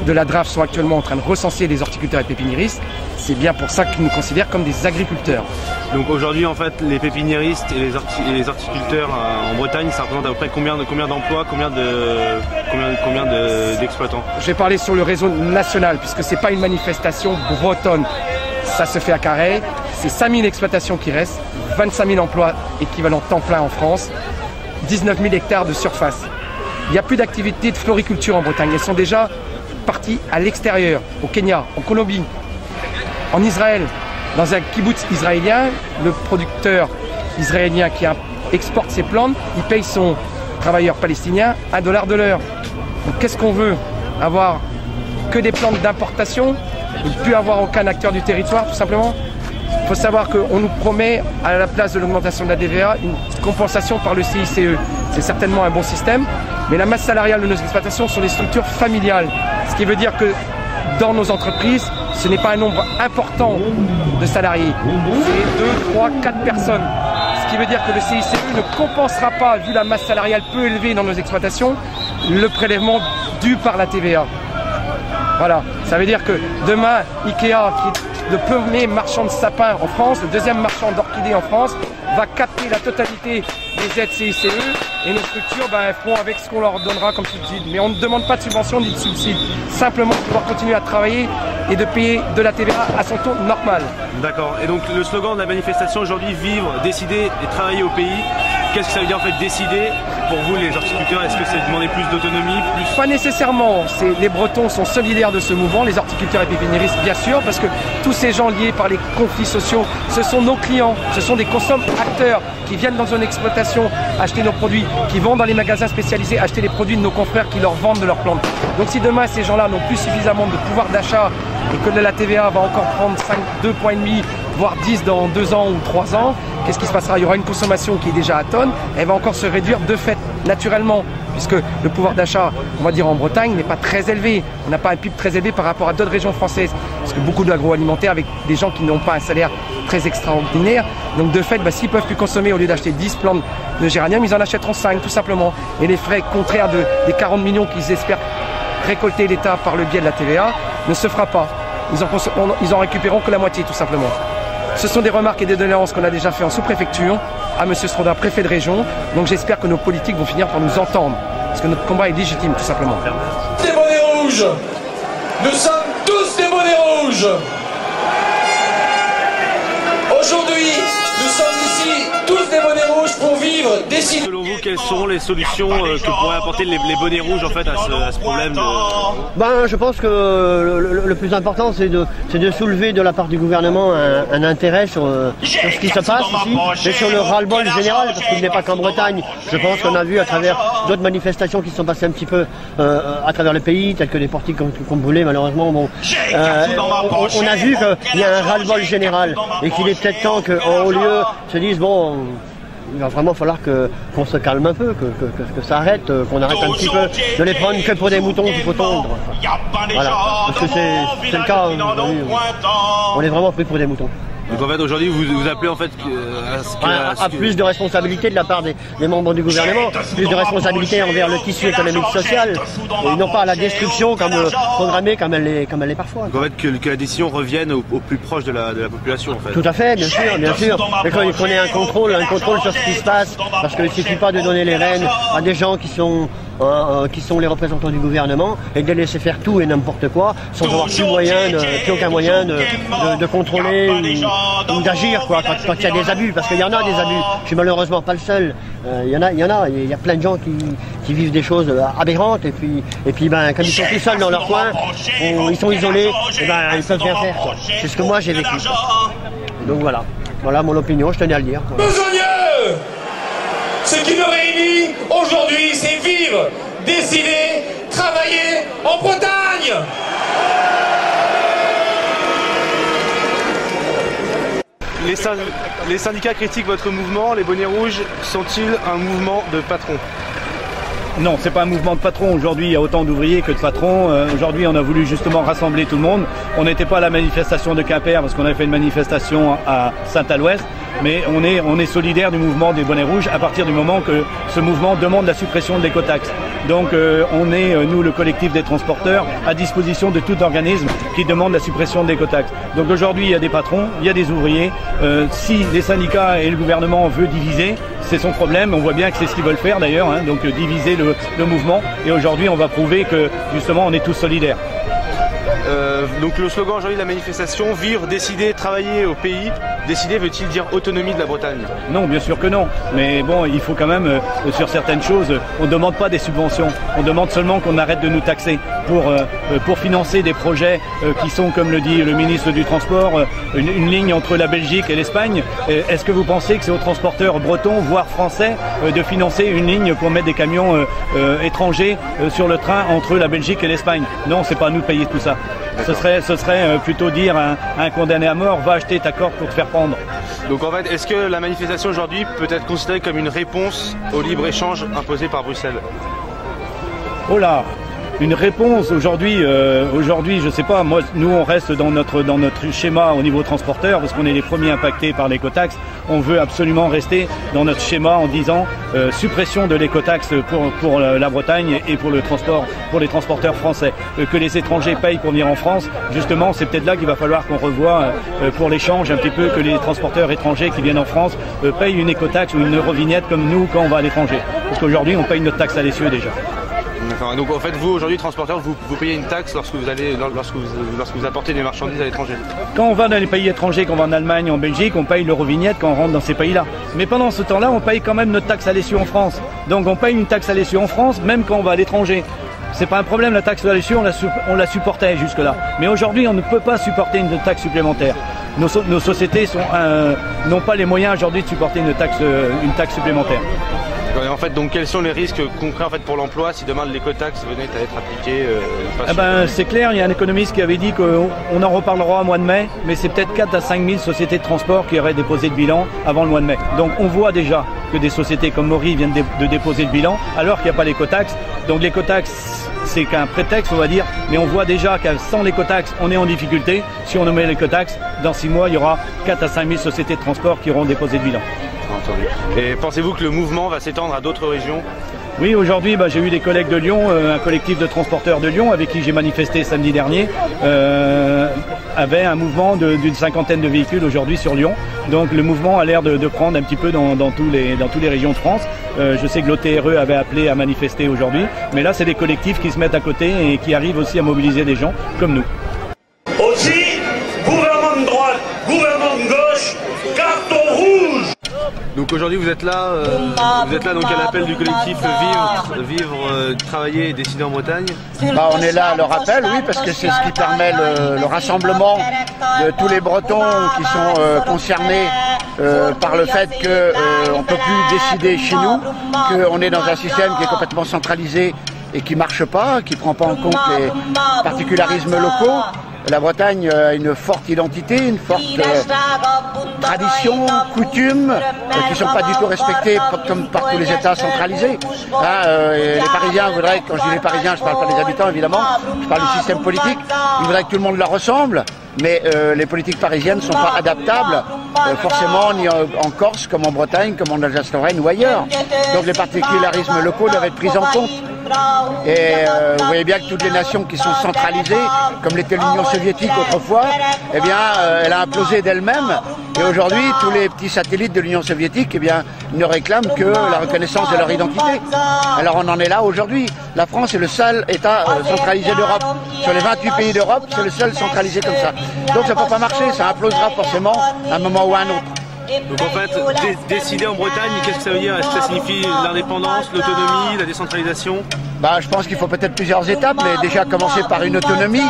de la DRAF sont actuellement en train de recenser les horticulteurs et pépiniéristes. C'est bien pour ça qu'ils nous considèrent comme des agriculteurs. Donc aujourd'hui, en fait, les pépiniéristes et les horticulteurs en Bretagne, ça représente à peu près combien d'emplois, combien d'exploitants? Je vais parler sur le réseau national, puisque ce n'est pas une manifestation bretonne. Ça se fait à Carhaix, c'est 5000 exploitations qui restent, 25 000 emplois équivalents temps plein en France, 19 000 hectares de surface. Il n'y a plus d'activité de floriculture en Bretagne. Elles sont déjà parties à l'extérieur, au Kenya, en Colombie, en Israël. Dans un kibbutz israélien, le producteur israélien qui exporte ses plantes, il paye son travailleur palestinien $1 de l'heure. Donc qu'est-ce qu'on veut? Avoir que des plantes d'importation et ne plus avoir aucun acteur du territoire, tout simplement? Il faut savoir qu'on nous promet, à la place de l'augmentation de la TVA, une compensation par le CICE. C'est certainement un bon système, mais la masse salariale de nos exploitations sont des structures familiales. Ce qui veut dire que dans nos entreprises, ce n'est pas un nombre important de salariés. C'est 2, 3, 4 personnes. Ce qui veut dire que le CICE ne compensera pas, vu la masse salariale peu élevée dans nos exploitations, le prélèvement dû par la TVA. Voilà, ça veut dire que demain, Ikea, qui est le premier marchand de sapins en France, le deuxième marchand d'orchidées en France, va capter la totalité des aides CICE et nos structures feront avec ce qu'on leur donnera comme subside. Mais on ne demande pas de subvention ni de subside, simplement pouvoir continuer à travailler et de payer de la TVA à son taux normal. D'accord, et donc le slogan de la manifestation aujourd'hui, vivre, décider et travailler au pays, qu'est-ce que ça veut dire en fait décider pour vous les horticulteurs? Est-ce que c'est demander plus d'autonomie, plus... Pas nécessairement, les Bretons sont solidaires de ce mouvement, les horticulteurs et pépiniéristes bien sûr, parce que tous ces gens liés par les conflits sociaux, ce sont nos clients, ce sont des consommateurs qui viennent dans une exploitation acheter nos produits, qui vont dans les magasins spécialisés acheter les produits de nos confrères qui leur vendent de leurs plantes. Donc si demain ces gens-là n'ont plus suffisamment de pouvoir d'achat et que la TVA va encore prendre 2,5 points, voire 10 dans 2 ans ou 3 ans, qu'est-ce qui se passera? Il y aura une consommation qui est déjà à tonnes, elle va encore se réduire de fait, naturellement, puisque le pouvoir d'achat, on va dire en Bretagne, n'est pas très élevé. On n'a pas un PIB très élevé par rapport à d'autres régions françaises, parce que beaucoup de l'agroalimentaire avec des gens qui n'ont pas un salaire très extraordinaire. Donc de fait, s'ils ne peuvent plus consommer, au lieu d'acheter 10 plantes de géranium, ils en achèteront 5 tout simplement. Et les frais contraires des 40 millions qu'ils espèrent récolter l'État par le biais de la TVA ne se fera pas. Ils en récupéreront que la moitié tout simplement. Ce sont des remarques et des doléances qu'on a déjà fait en sous-préfecture à M. Strodin, préfet de région. Donc j'espère que nos politiques vont finir par nous entendre. Parce que notre combat est légitime, tout simplement. Des bonnets rouges. Nous sommes tous des bonnets rouges. Aujourd'hui, nous sommes ici tous des bonnets rouges pour vivre, décider. Selon vous, quelles sont les solutions que pourraient apporter les bonnets rouges en fait à ce problème de... Je pense que le plus important c'est de soulever de la part du gouvernement un intérêt sur ce qui se passe ici et sur le ras-le-bol général, parce qu'il n'est pas qu'en Bretagne. Je pense qu'on a vu à travers d'autres manifestations qui se sont passées un petit peu à travers le pays, telles que des portiques qu'on brûlait malheureusement. On a vu qu'il y a un ras-le-bol général et qu'il est peut-être temps qu'en haut lieu se disent il va vraiment falloir qu'on se calme un peu, que ça arrête, qu'on arrête un petit peu de les prendre que pour des moutons qu'il faut tondre. Voilà, parce que c'est le cas, on est vraiment pris pour des moutons. Donc en fait aujourd'hui vous appelez en fait à plus de responsabilité de la part des membres du gouvernement, plus de responsabilité envers le tissu économique social, et non pas à la destruction comme programmée comme elle est parfois. Donc en fait que la décision revienne au plus proche de la population en fait. Tout à fait, bien sûr, mais qu'on ait un contrôle sur ce qui se passe, parce qu'il ne suffit pas de donner les rênes à des gens qui sont les représentants du gouvernement et de les laisser faire tout et n'importe quoi sans avoir plus aucun moyen de contrôler ou d'agir quand il y a des abus, parce qu'il y en a des abus. Je suis malheureusement pas le seul. Il y a plein de gens qui vivent des choses aberrantes et puis quand ils sont tout seuls dans leur coin, ils sont isolés, et ils peuvent rien faire. C'est ce que moi j'ai vécu. Donc voilà mon opinion, je tenais à le dire. Ce qui me réunit aujourd'hui, c'est vivre, décider travailler en Bretagne. Les syndicats critiquent votre mouvement. Les bonnets rouges sont-ils un mouvement de patrons? Non, c'est pas un mouvement de patrons. Aujourd'hui, il y a autant d'ouvriers que de patrons. Aujourd'hui, on a voulu justement rassembler tout le monde. On n'était pas à la manifestation de Quimper parce qu'on avait fait une manifestation à Saint-Aloès, mais on est solidaire du mouvement des bonnets rouges à partir du moment que ce mouvement demande la suppression de l'écotaxe. Donc on est, nous, le collectif des transporteurs, à disposition de tout organisme qui demande la suppression de l'écotaxe. Donc aujourd'hui, il y a des patrons, il y a des ouvriers. Si les syndicats et le gouvernement veulent diviser, c'est son problème. On voit bien que c'est ce qu'ils veulent faire d'ailleurs, hein, donc diviser le mouvement. Et aujourd'hui, on va prouver que justement, on est tous solidaires. Donc le slogan aujourd'hui de la manifestation, vivre, décider, travailler au pays. Décider veut-il dire autonomie de la Bretagne? Non, bien sûr que non. Mais bon, il faut quand même, sur certaines choses, on ne demande pas des subventions. On demande seulement qu'on arrête de nous taxer pour financer des projets qui sont, comme le dit le ministre du Transport, une ligne entre la Belgique et l'Espagne. Est-ce que vous pensez que c'est aux transporteurs bretons, voire français, de financer une ligne pour mettre des camions étrangers sur le train entre la Belgique et l'Espagne? Non, c'est pas à nous de payer tout ça. Ce serait plutôt dire à un condamné à mort, va acheter ta corde pour te faire prendre. Donc en fait, est-ce que la manifestation aujourd'hui peut être considérée comme une réponse au libre-échange imposé par Bruxelles? Oh là, une réponse aujourd'hui, je sais pas, moi, nous on reste dans notre schéma au niveau transporteur parce qu'on est les premiers impactés par l'écotaxe. On veut absolument rester dans notre schéma en disant suppression de l'écotaxe pour la Bretagne et pour le transport, pour les transporteurs français. Que les étrangers payent pour venir en France, justement, c'est peut-être là qu'il va falloir qu'on revoie pour l'échange un petit peu, que les transporteurs étrangers qui viennent en France payent une écotaxe ou une eurovignette comme nous quand on va à l'étranger. Parce qu'aujourd'hui, on paye notre taxe à l'essieu déjà. D'accord. Donc en fait, vous aujourd'hui, transporteur, vous payez une taxe lorsque vous apportez des marchandises à l'étranger. Quand on va dans les pays étrangers, quand on va en Allemagne, en Belgique, on paye l'eurovignette quand on rentre dans ces pays-là. Mais pendant ce temps-là, on paye quand même notre taxe à l'essieu en France. Donc on paye une taxe à l'essieu en France, même quand on va à l'étranger. C'est pas un problème, la taxe à l'essieu, on la supportait jusque-là. Mais aujourd'hui, on ne peut pas supporter une taxe supplémentaire. Nos sociétés n'ont pas les moyens aujourd'hui de supporter une taxe supplémentaire. Et en fait, donc quels sont les risques concrets en fait, pour l'emploi si demain l'écotaxe venait à être appliquée c'est clair, il y a un économiste qui avait dit qu'on en reparlera au mois de mai, mais c'est peut-être 4 à 5 000 sociétés de transport qui auraient déposé le bilan avant le mois de mai. Donc on voit déjà que des sociétés comme Maury viennent de déposer le bilan alors qu'il n'y a pas l'écotaxe. Donc l'écotaxe, c'est qu'un prétexte, on va dire, mais on voit déjà qu'à sans l'écotaxe, on est en difficulté. Si on met l'écotaxe, dans 6 mois, il y aura 4 à 5 000 sociétés de transport qui auront déposé le bilan. Entendu. Et pensez-vous que le mouvement va s'étendre à d'autres régions? Oui, aujourd'hui, j'ai eu des collègues de Lyon, un collectif de transporteurs de Lyon avec qui j'ai manifesté samedi dernier, avait un mouvement d'une 50aine de véhicules aujourd'hui sur Lyon. Donc le mouvement a l'air de prendre un petit peu dans toutes les régions de France. Je sais que l'OTRE avait appelé à manifester aujourd'hui, mais là c'est des collectifs qui se mettent à côté et qui arrivent aussi à mobiliser des gens comme nous. Aussi, gouvernement de droite, gouvernement de gauche, carton rouge. Donc aujourd'hui vous êtes là donc à l'appel du collectif Vivre, Travailler et Décider en Bretagne. On est là à leur appel, oui, parce que c'est ce qui permet le rassemblement de tous les Bretons qui sont concernés par le fait qu'on ne peut plus décider chez nous, qu'on est dans un système qui est complètement centralisé et qui ne marche pas, qui ne prend pas en compte les particularismes locaux. La Bretagne a une forte identité, une forte tradition, coutumes, qui ne sont pas du tout respectées comme par tous les États centralisés. Les Parisiens voudraient, quand je dis les Parisiens, je ne parle pas des habitants évidemment, je parle du système politique, ils voudraient que tout le monde leur ressemble, mais les politiques parisiennes ne sont pas adaptables, forcément, ni en Corse, comme en Bretagne, comme en Alsace-Lorraine ou ailleurs. Donc les particularismes locaux doivent être pris en compte. Et vous voyez bien que toutes les nations qui sont centralisées, comme l'était l'Union soviétique autrefois, eh bien, elle a implosé d'elle-même. Et aujourd'hui, tous les petits satellites de l'Union soviétique, eh bien, ne réclament que la reconnaissance de leur identité. Alors on en est là aujourd'hui. La France est le seul État centralisé d'Europe. Sur les 28 pays d'Europe, c'est le seul centralisé comme ça. Donc ça ne peut pas marcher, ça implosera forcément à un moment ou à un autre. Donc en fait, décider en Bretagne, qu'est-ce que ça veut dire? Est-ce que ça signifie l'indépendance, l'autonomie, la décentralisation? Je pense qu'il faut peut-être plusieurs étapes, mais déjà commencer par une autonomie.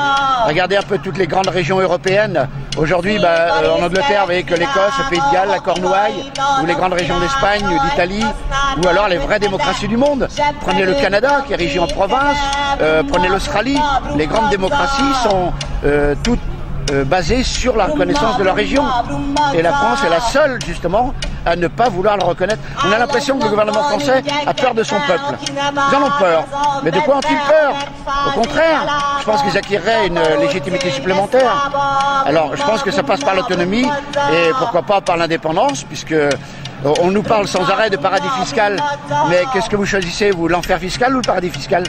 Regardez un peu toutes les grandes régions européennes. Aujourd'hui, en Angleterre, vous voyez que l'Écosse, le Pays de Galles, la Cornouaille, ou les grandes régions d'Espagne, d'Italie, ou alors les vraies démocraties du monde. Prenez le Canada, qui est régi en province, prenez l'Australie. Les grandes démocraties sont toutes basées sur la reconnaissance de leur région. Et la France est la seule, justement, à ne pas vouloir le reconnaître. On a l'impression que le gouvernement français a peur de son peuple. Ils en ont peur. Mais de quoi ont-ils peur? Au contraire, je pense qu'ils acquéreraient une légitimité supplémentaire. Alors, je pense que ça passe par l'autonomie et pourquoi pas par l'indépendance, puisque on nous parle sans arrêt de paradis fiscal. Mais qu'est-ce que vous choisissez, vous, l'enfer fiscal ou le paradis fiscal?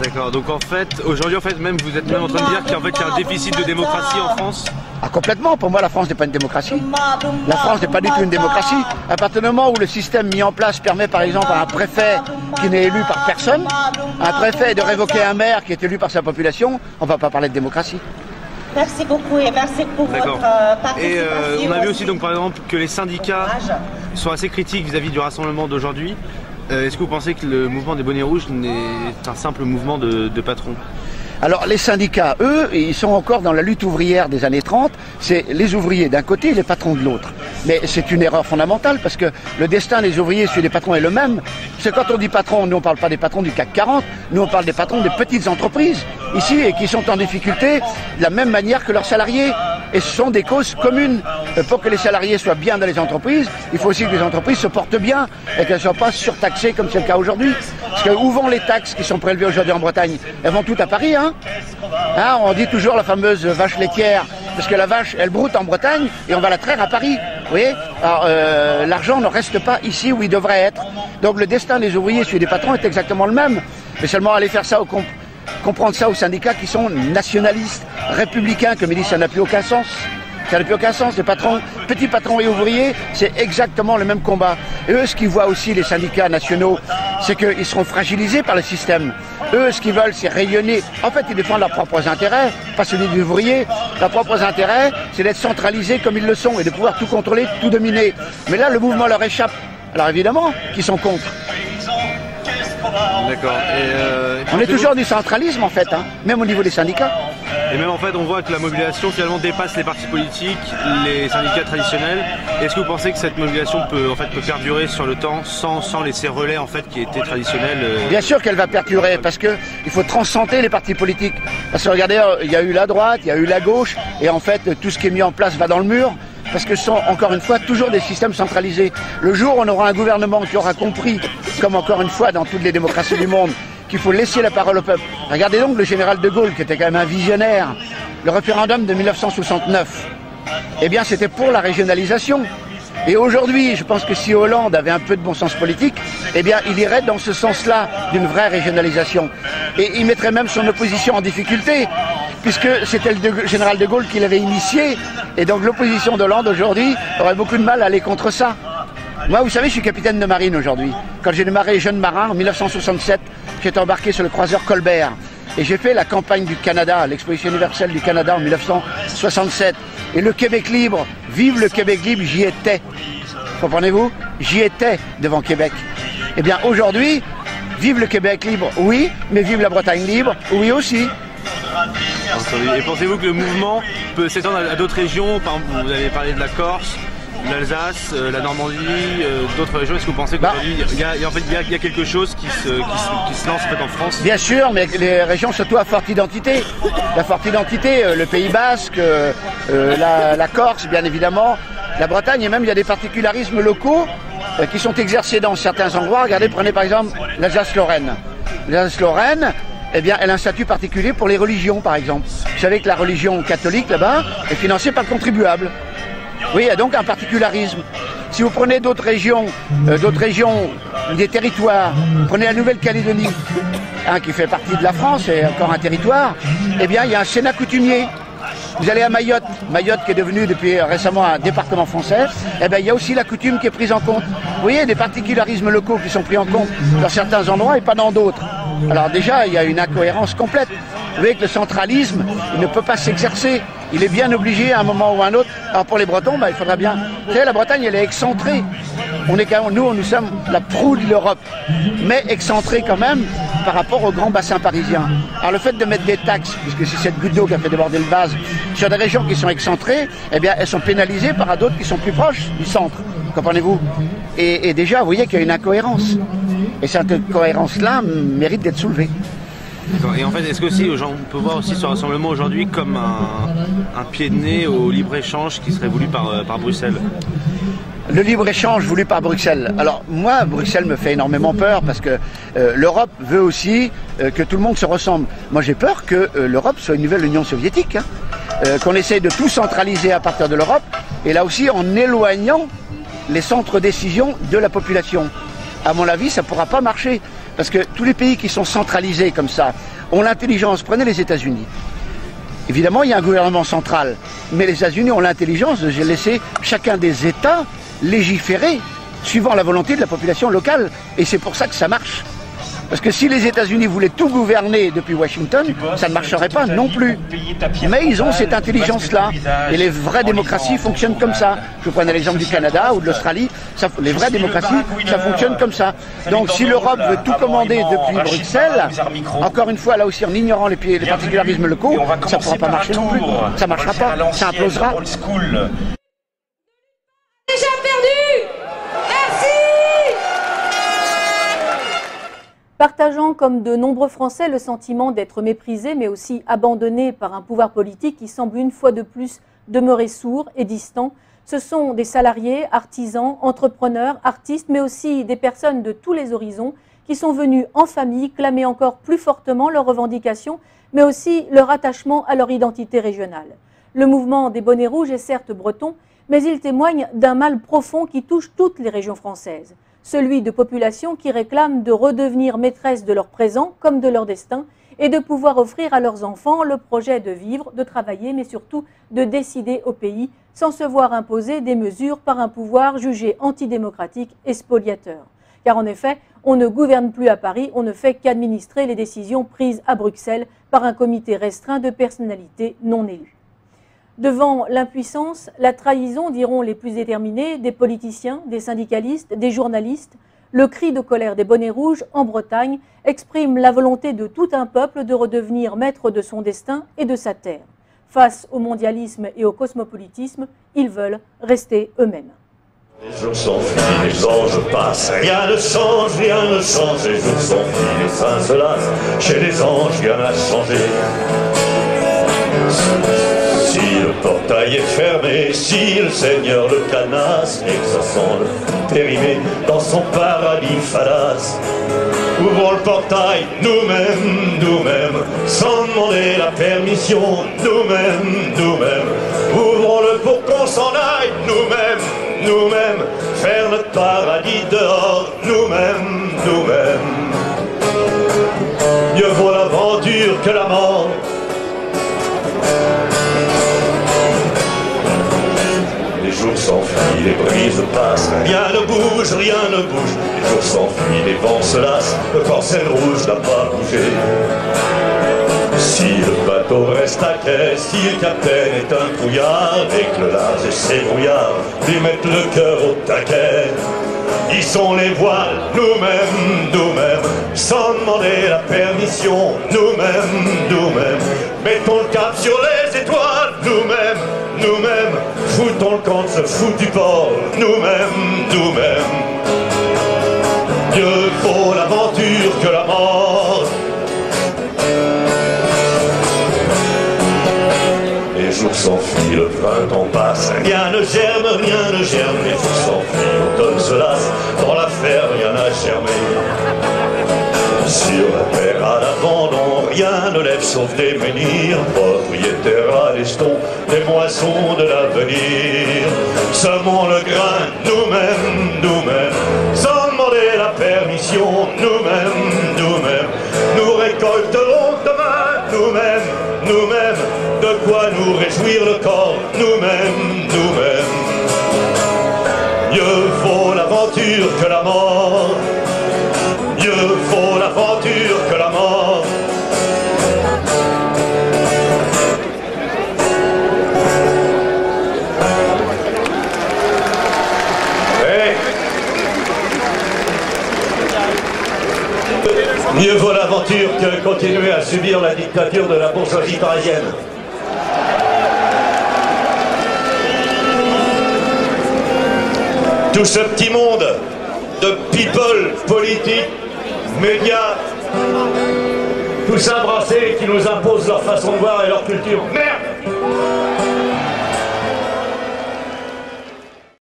D'accord, donc en fait, aujourd'hui, même, vous êtes même en train de dire qu'il y a un déficit de démocratie en France? Complètement. Pour moi, la France n'est pas une démocratie. La France n'est pas du tout une démocratie. À partir du moment où le système mis en place permet, par exemple, à un préfet qui n'est élu par personne, un préfet de révoquer un maire qui est élu par sa population, on ne va pas parler de démocratie. Merci beaucoup et merci pour votre participation. Et on a vu aussi, donc, par exemple, que les syndicats sont assez critiques vis-à-vis du rassemblement d'aujourd'hui. Est-ce que vous pensez que le mouvement des bonnets rouges est un simple mouvement de patrons? Alors les syndicats, eux, ils sont encore dans la lutte ouvrière des années 30, c'est les ouvriers d'un côté et les patrons de l'autre. Mais c'est une erreur fondamentale parce que le destin des ouvriers, celui des patrons est le même. C'est quand on dit patron, nous on ne parle pas des patrons du CAC 40, nous on parle des patrons des petites entreprises, ici, et qui sont en difficulté de la même manière que leurs salariés. Et ce sont des causes communes. Pour que les salariés soient bien dans les entreprises, il faut aussi que les entreprises se portent bien et qu'elles ne soient pas surtaxées comme c'est le cas aujourd'hui. Parce que où vont les taxes qui sont prélevées aujourd'hui en Bretagne? Elles vont toutes à Paris, hein? On dit toujours la fameuse vache laitière, parce que la vache, elle broute en Bretagne et on va la traire à Paris. Vous voyez? Alors, l'argent ne reste pas ici où il devrait être. Donc le destin des ouvriers, celui des patrons, est exactement le même. Mais seulement aller faire ça comprendre ça aux syndicats qui sont nationalistes, républicains, comme ils disent, ça n'a plus aucun sens. Ça n'a plus aucun sens. Les patrons, petits patrons et ouvriers, c'est exactement le même combat. Et eux, ce qu'ils voient aussi, les syndicats nationaux, c'est qu'ils seront fragilisés par le système. Eux, ce qu'ils veulent, c'est rayonner. En fait, ils défendent leurs propres intérêts, pas celui des ouvriers. Leurs propres intérêts, c'est d'être centralisés comme ils le sont et de pouvoir tout contrôler, tout dominer. Mais là, le mouvement leur échappe. Alors évidemment, qu'ils sont contre. D'accord. On est toujours du centralisme en fait, hein, même au niveau des syndicats. Et même en fait, on voit que la mobilisation finalement dépasse les partis politiques, les syndicats traditionnels. Est-ce que vous pensez que cette mobilisation peut perdurer sur le temps sans laisser relais en fait qui étaient traditionnels? Bien sûr qu'elle va perdurer parce que il faut transcender les partis politiques. Parce que regardez, il y a eu la droite, il y a eu la gauche, et en fait tout ce qui est mis en place va dans le mur. Parce que ce sont, encore une fois, toujours des systèmes centralisés. Le jour où on aura un gouvernement qui aura compris, comme encore une fois dans toutes les démocraties du monde, qu'il faut laisser la parole au peuple. Regardez donc le général de Gaulle, qui était quand même un visionnaire. Le référendum de 1969, eh bien c'était pour la régionalisation. Et aujourd'hui, je pense que si Hollande avait un peu de bon sens politique, eh bien il irait dans ce sens-là d'une vraie régionalisation. Et il mettrait même son opposition en difficulté, puisque c'était le général de Gaulle qui l'avait initié, et donc l'opposition d'Hollande aujourd'hui aurait beaucoup de mal à aller contre ça. Moi, vous savez, je suis capitaine de marine aujourd'hui. Quand j'ai démarré jeune marin en 1967, j'étais embarqué sur le croiseur Colbert. Et j'ai fait la campagne du Canada, l'exposition universelle du Canada en 1967. Et le Québec libre, vive le Québec libre, j'y étais. Comprenez-vous? J'y étais devant Québec. Eh bien aujourd'hui, vive le Québec libre, oui, mais vive la Bretagne libre, oui aussi. Et pensez-vous que le mouvement peut s'étendre à d'autres régions? Par exemple, vous avez parlé de la Corse, l'Alsace, la Normandie, d'autres régions. Est-ce que vous pensez qu'aujourd'hui il y a quelque chose qui se lance en France? Bien sûr, mais les régions surtout à forte identité. La forte identité, le Pays Basque, la Corse bien évidemment, la Bretagne, et même il y a des particularismes locaux qui sont exercés dans certains endroits. Regardez, prenez par exemple l'Alsace-Lorraine. L'Alsace-Lorraine, eh bien, elle a un statut particulier pour les religions, par exemple. Vous savez que la religion catholique, là-bas, est financée par le contribuable. Oui, il y a donc un particularisme. Si vous prenez d'autres régions, des territoires, prenez la Nouvelle-Calédonie, qui fait partie de la France, et encore un territoire, eh bien, il y a un Sénat coutumier. Vous allez à Mayotte, Mayotte qui est devenue depuis récemment un département français, eh bien, il y a aussi la coutume qui est prise en compte. Vous voyez, des particularismes locaux qui sont pris en compte dans certains endroits et pas dans d'autres. Alors déjà, il y a une incohérence complète. Vous voyez que le centralisme, il ne peut pas s'exercer. il est bien obligé à un moment ou à un autre. Alors pour les Bretons, il faudra bien... Vous savez, la Bretagne, elle est excentrée. Nous sommes la proue de l'Europe, mais excentrée quand même par rapport au grand bassin parisien. Alors le fait de mettre des taxes, puisque c'est cette goutte d'eau qui a fait déborder le vase, sur des régions qui sont excentrées, eh bien elles sont pénalisées par d'autres qui sont plus proches du centre. Comprenez-vous? Et déjà, vous voyez qu'il y a une incohérence. Et cette incohérence-là mérite d'être soulevée. Et en fait, est-ce que aussi, on peut voir aussi ce rassemblement aujourd'hui comme un pied de nez au libre-échange qui serait voulu par Bruxelles? Le libre-échange voulu par Bruxelles. Alors moi, Bruxelles me fait énormément peur parce que l'Europe veut aussi que tout le monde se ressemble. Moi j'ai peur que l'Europe soit une nouvelle Union soviétique, qu'on essaye de tout centraliser à partir de l'Europe, et là aussi en éloignant les centres de décision de la population. À mon avis, ça ne pourra pas marcher, parce que tous les pays qui sont centralisés comme ça ont l'intelligence. Prenez les États-Unis. Évidemment, il y a un gouvernement central, mais les États-Unis ont l'intelligence de laisser chacun des États légiférer suivant la volonté de la population locale. Et c'est pour ça que ça marche. Parce que si les États-Unis voulaient tout gouverner depuis Washington, ça ne marcherait pas non plus. Mais ils ont cette intelligence-là. Et les vraies démocraties fonctionnent comme ça. Je prenais l'exemple du Canada ou de l'Australie. Les vraies démocraties, ça fonctionne comme ça. Donc si l'Europe veut tout commander depuis Bruxelles, encore une fois, là aussi en ignorant les particularismes locaux, ça ne pourra pas marcher non plus. Ça ne marchera pas, ça implosera. Déjà perdu. Merci. Partageant comme de nombreux Français le sentiment d'être méprisés mais aussi abandonnés par un pouvoir politique qui semble une fois de plus demeurer sourd et distant, ce sont des salariés, artisans, entrepreneurs, artistes mais aussi des personnes de tous les horizons qui sont venus en famille clamer encore plus fortement leurs revendications mais aussi leur attachement à leur identité régionale. Le mouvement des bonnets rouges est certes breton, mais il témoigne d'un mal profond qui touche toutes les régions françaises. Celui de populations qui réclament de redevenir maîtresses de leur présent comme de leur destin et de pouvoir offrir à leurs enfants le projet de vivre, de travailler, mais surtout de décider au pays sans se voir imposer des mesures par un pouvoir jugé antidémocratique et spoliateur. Car en effet, on ne gouverne plus à Paris, on ne fait qu'administrer les décisions prises à Bruxelles par un comité restreint de personnalités non élues. Devant l'impuissance, la trahison, diront les plus déterminés, des politiciens, des syndicalistes, des journalistes, le cri de colère des bonnets rouges en Bretagne exprime la volonté de tout un peuple de redevenir maître de son destin et de sa terre. Face au mondialisme et au cosmopolitisme, ils veulent rester eux-mêmes. Les jours s'enfuient, les anges passent, rien ne change, les jours s'enfuient, les saints se lassent, chez les anges rien n'a changé. Si le portail est fermé, si le Seigneur le canasse, exerçant le périmé dans son paradis fallace, ouvrons le portail nous-mêmes, sans demander la permission, nous-mêmes, ouvrons-le pour qu'on s'en aille, nous-mêmes, faire notre paradis dehors, nous-mêmes. Mieux vaut l'aventure que la mort. Les jours s'enfuient, les brises passent, rien ne bouge, les jours s'enfuient, les vents se lassent, le corsaire rouge n'a pas bougé. Si le bateau reste à quai, si le capitaine est un trouillard, et que le large et ses brouillards lui mettent le cœur au taquet, hissons les voiles, nous-mêmes, sans demander la permission, nous-mêmes, mettons le cap sur les étoiles, nous-mêmes, foutons le camp de ce foutu port, nous-mêmes. Mieux vaut l'aventure que la mort. Les jours s'enfuient, le printemps passe, rien ne germe, les jours s'enfuient, l'automne se lasse, dans la ferme rien n'a germé. Sur la terre à l'abandon, rien ne lève sauf des menhirs, propriétaires à l'eston, des moissons de l'avenir. Semons le grain, nous-mêmes, sans demander la permission, nous-mêmes, nous récolterons demain, nous-mêmes, de quoi nous réjouir le corps, nous-mêmes. Mieux vaut l'aventure que la mort. Mieux vaut l'aventure que la mort. que continuer à subir la dictature de la bourgeoisie parisienne. Tout ce petit monde de people, politiques, médias, tous ces brassés qui nous imposent leur façon de voir et leur culture. Merde!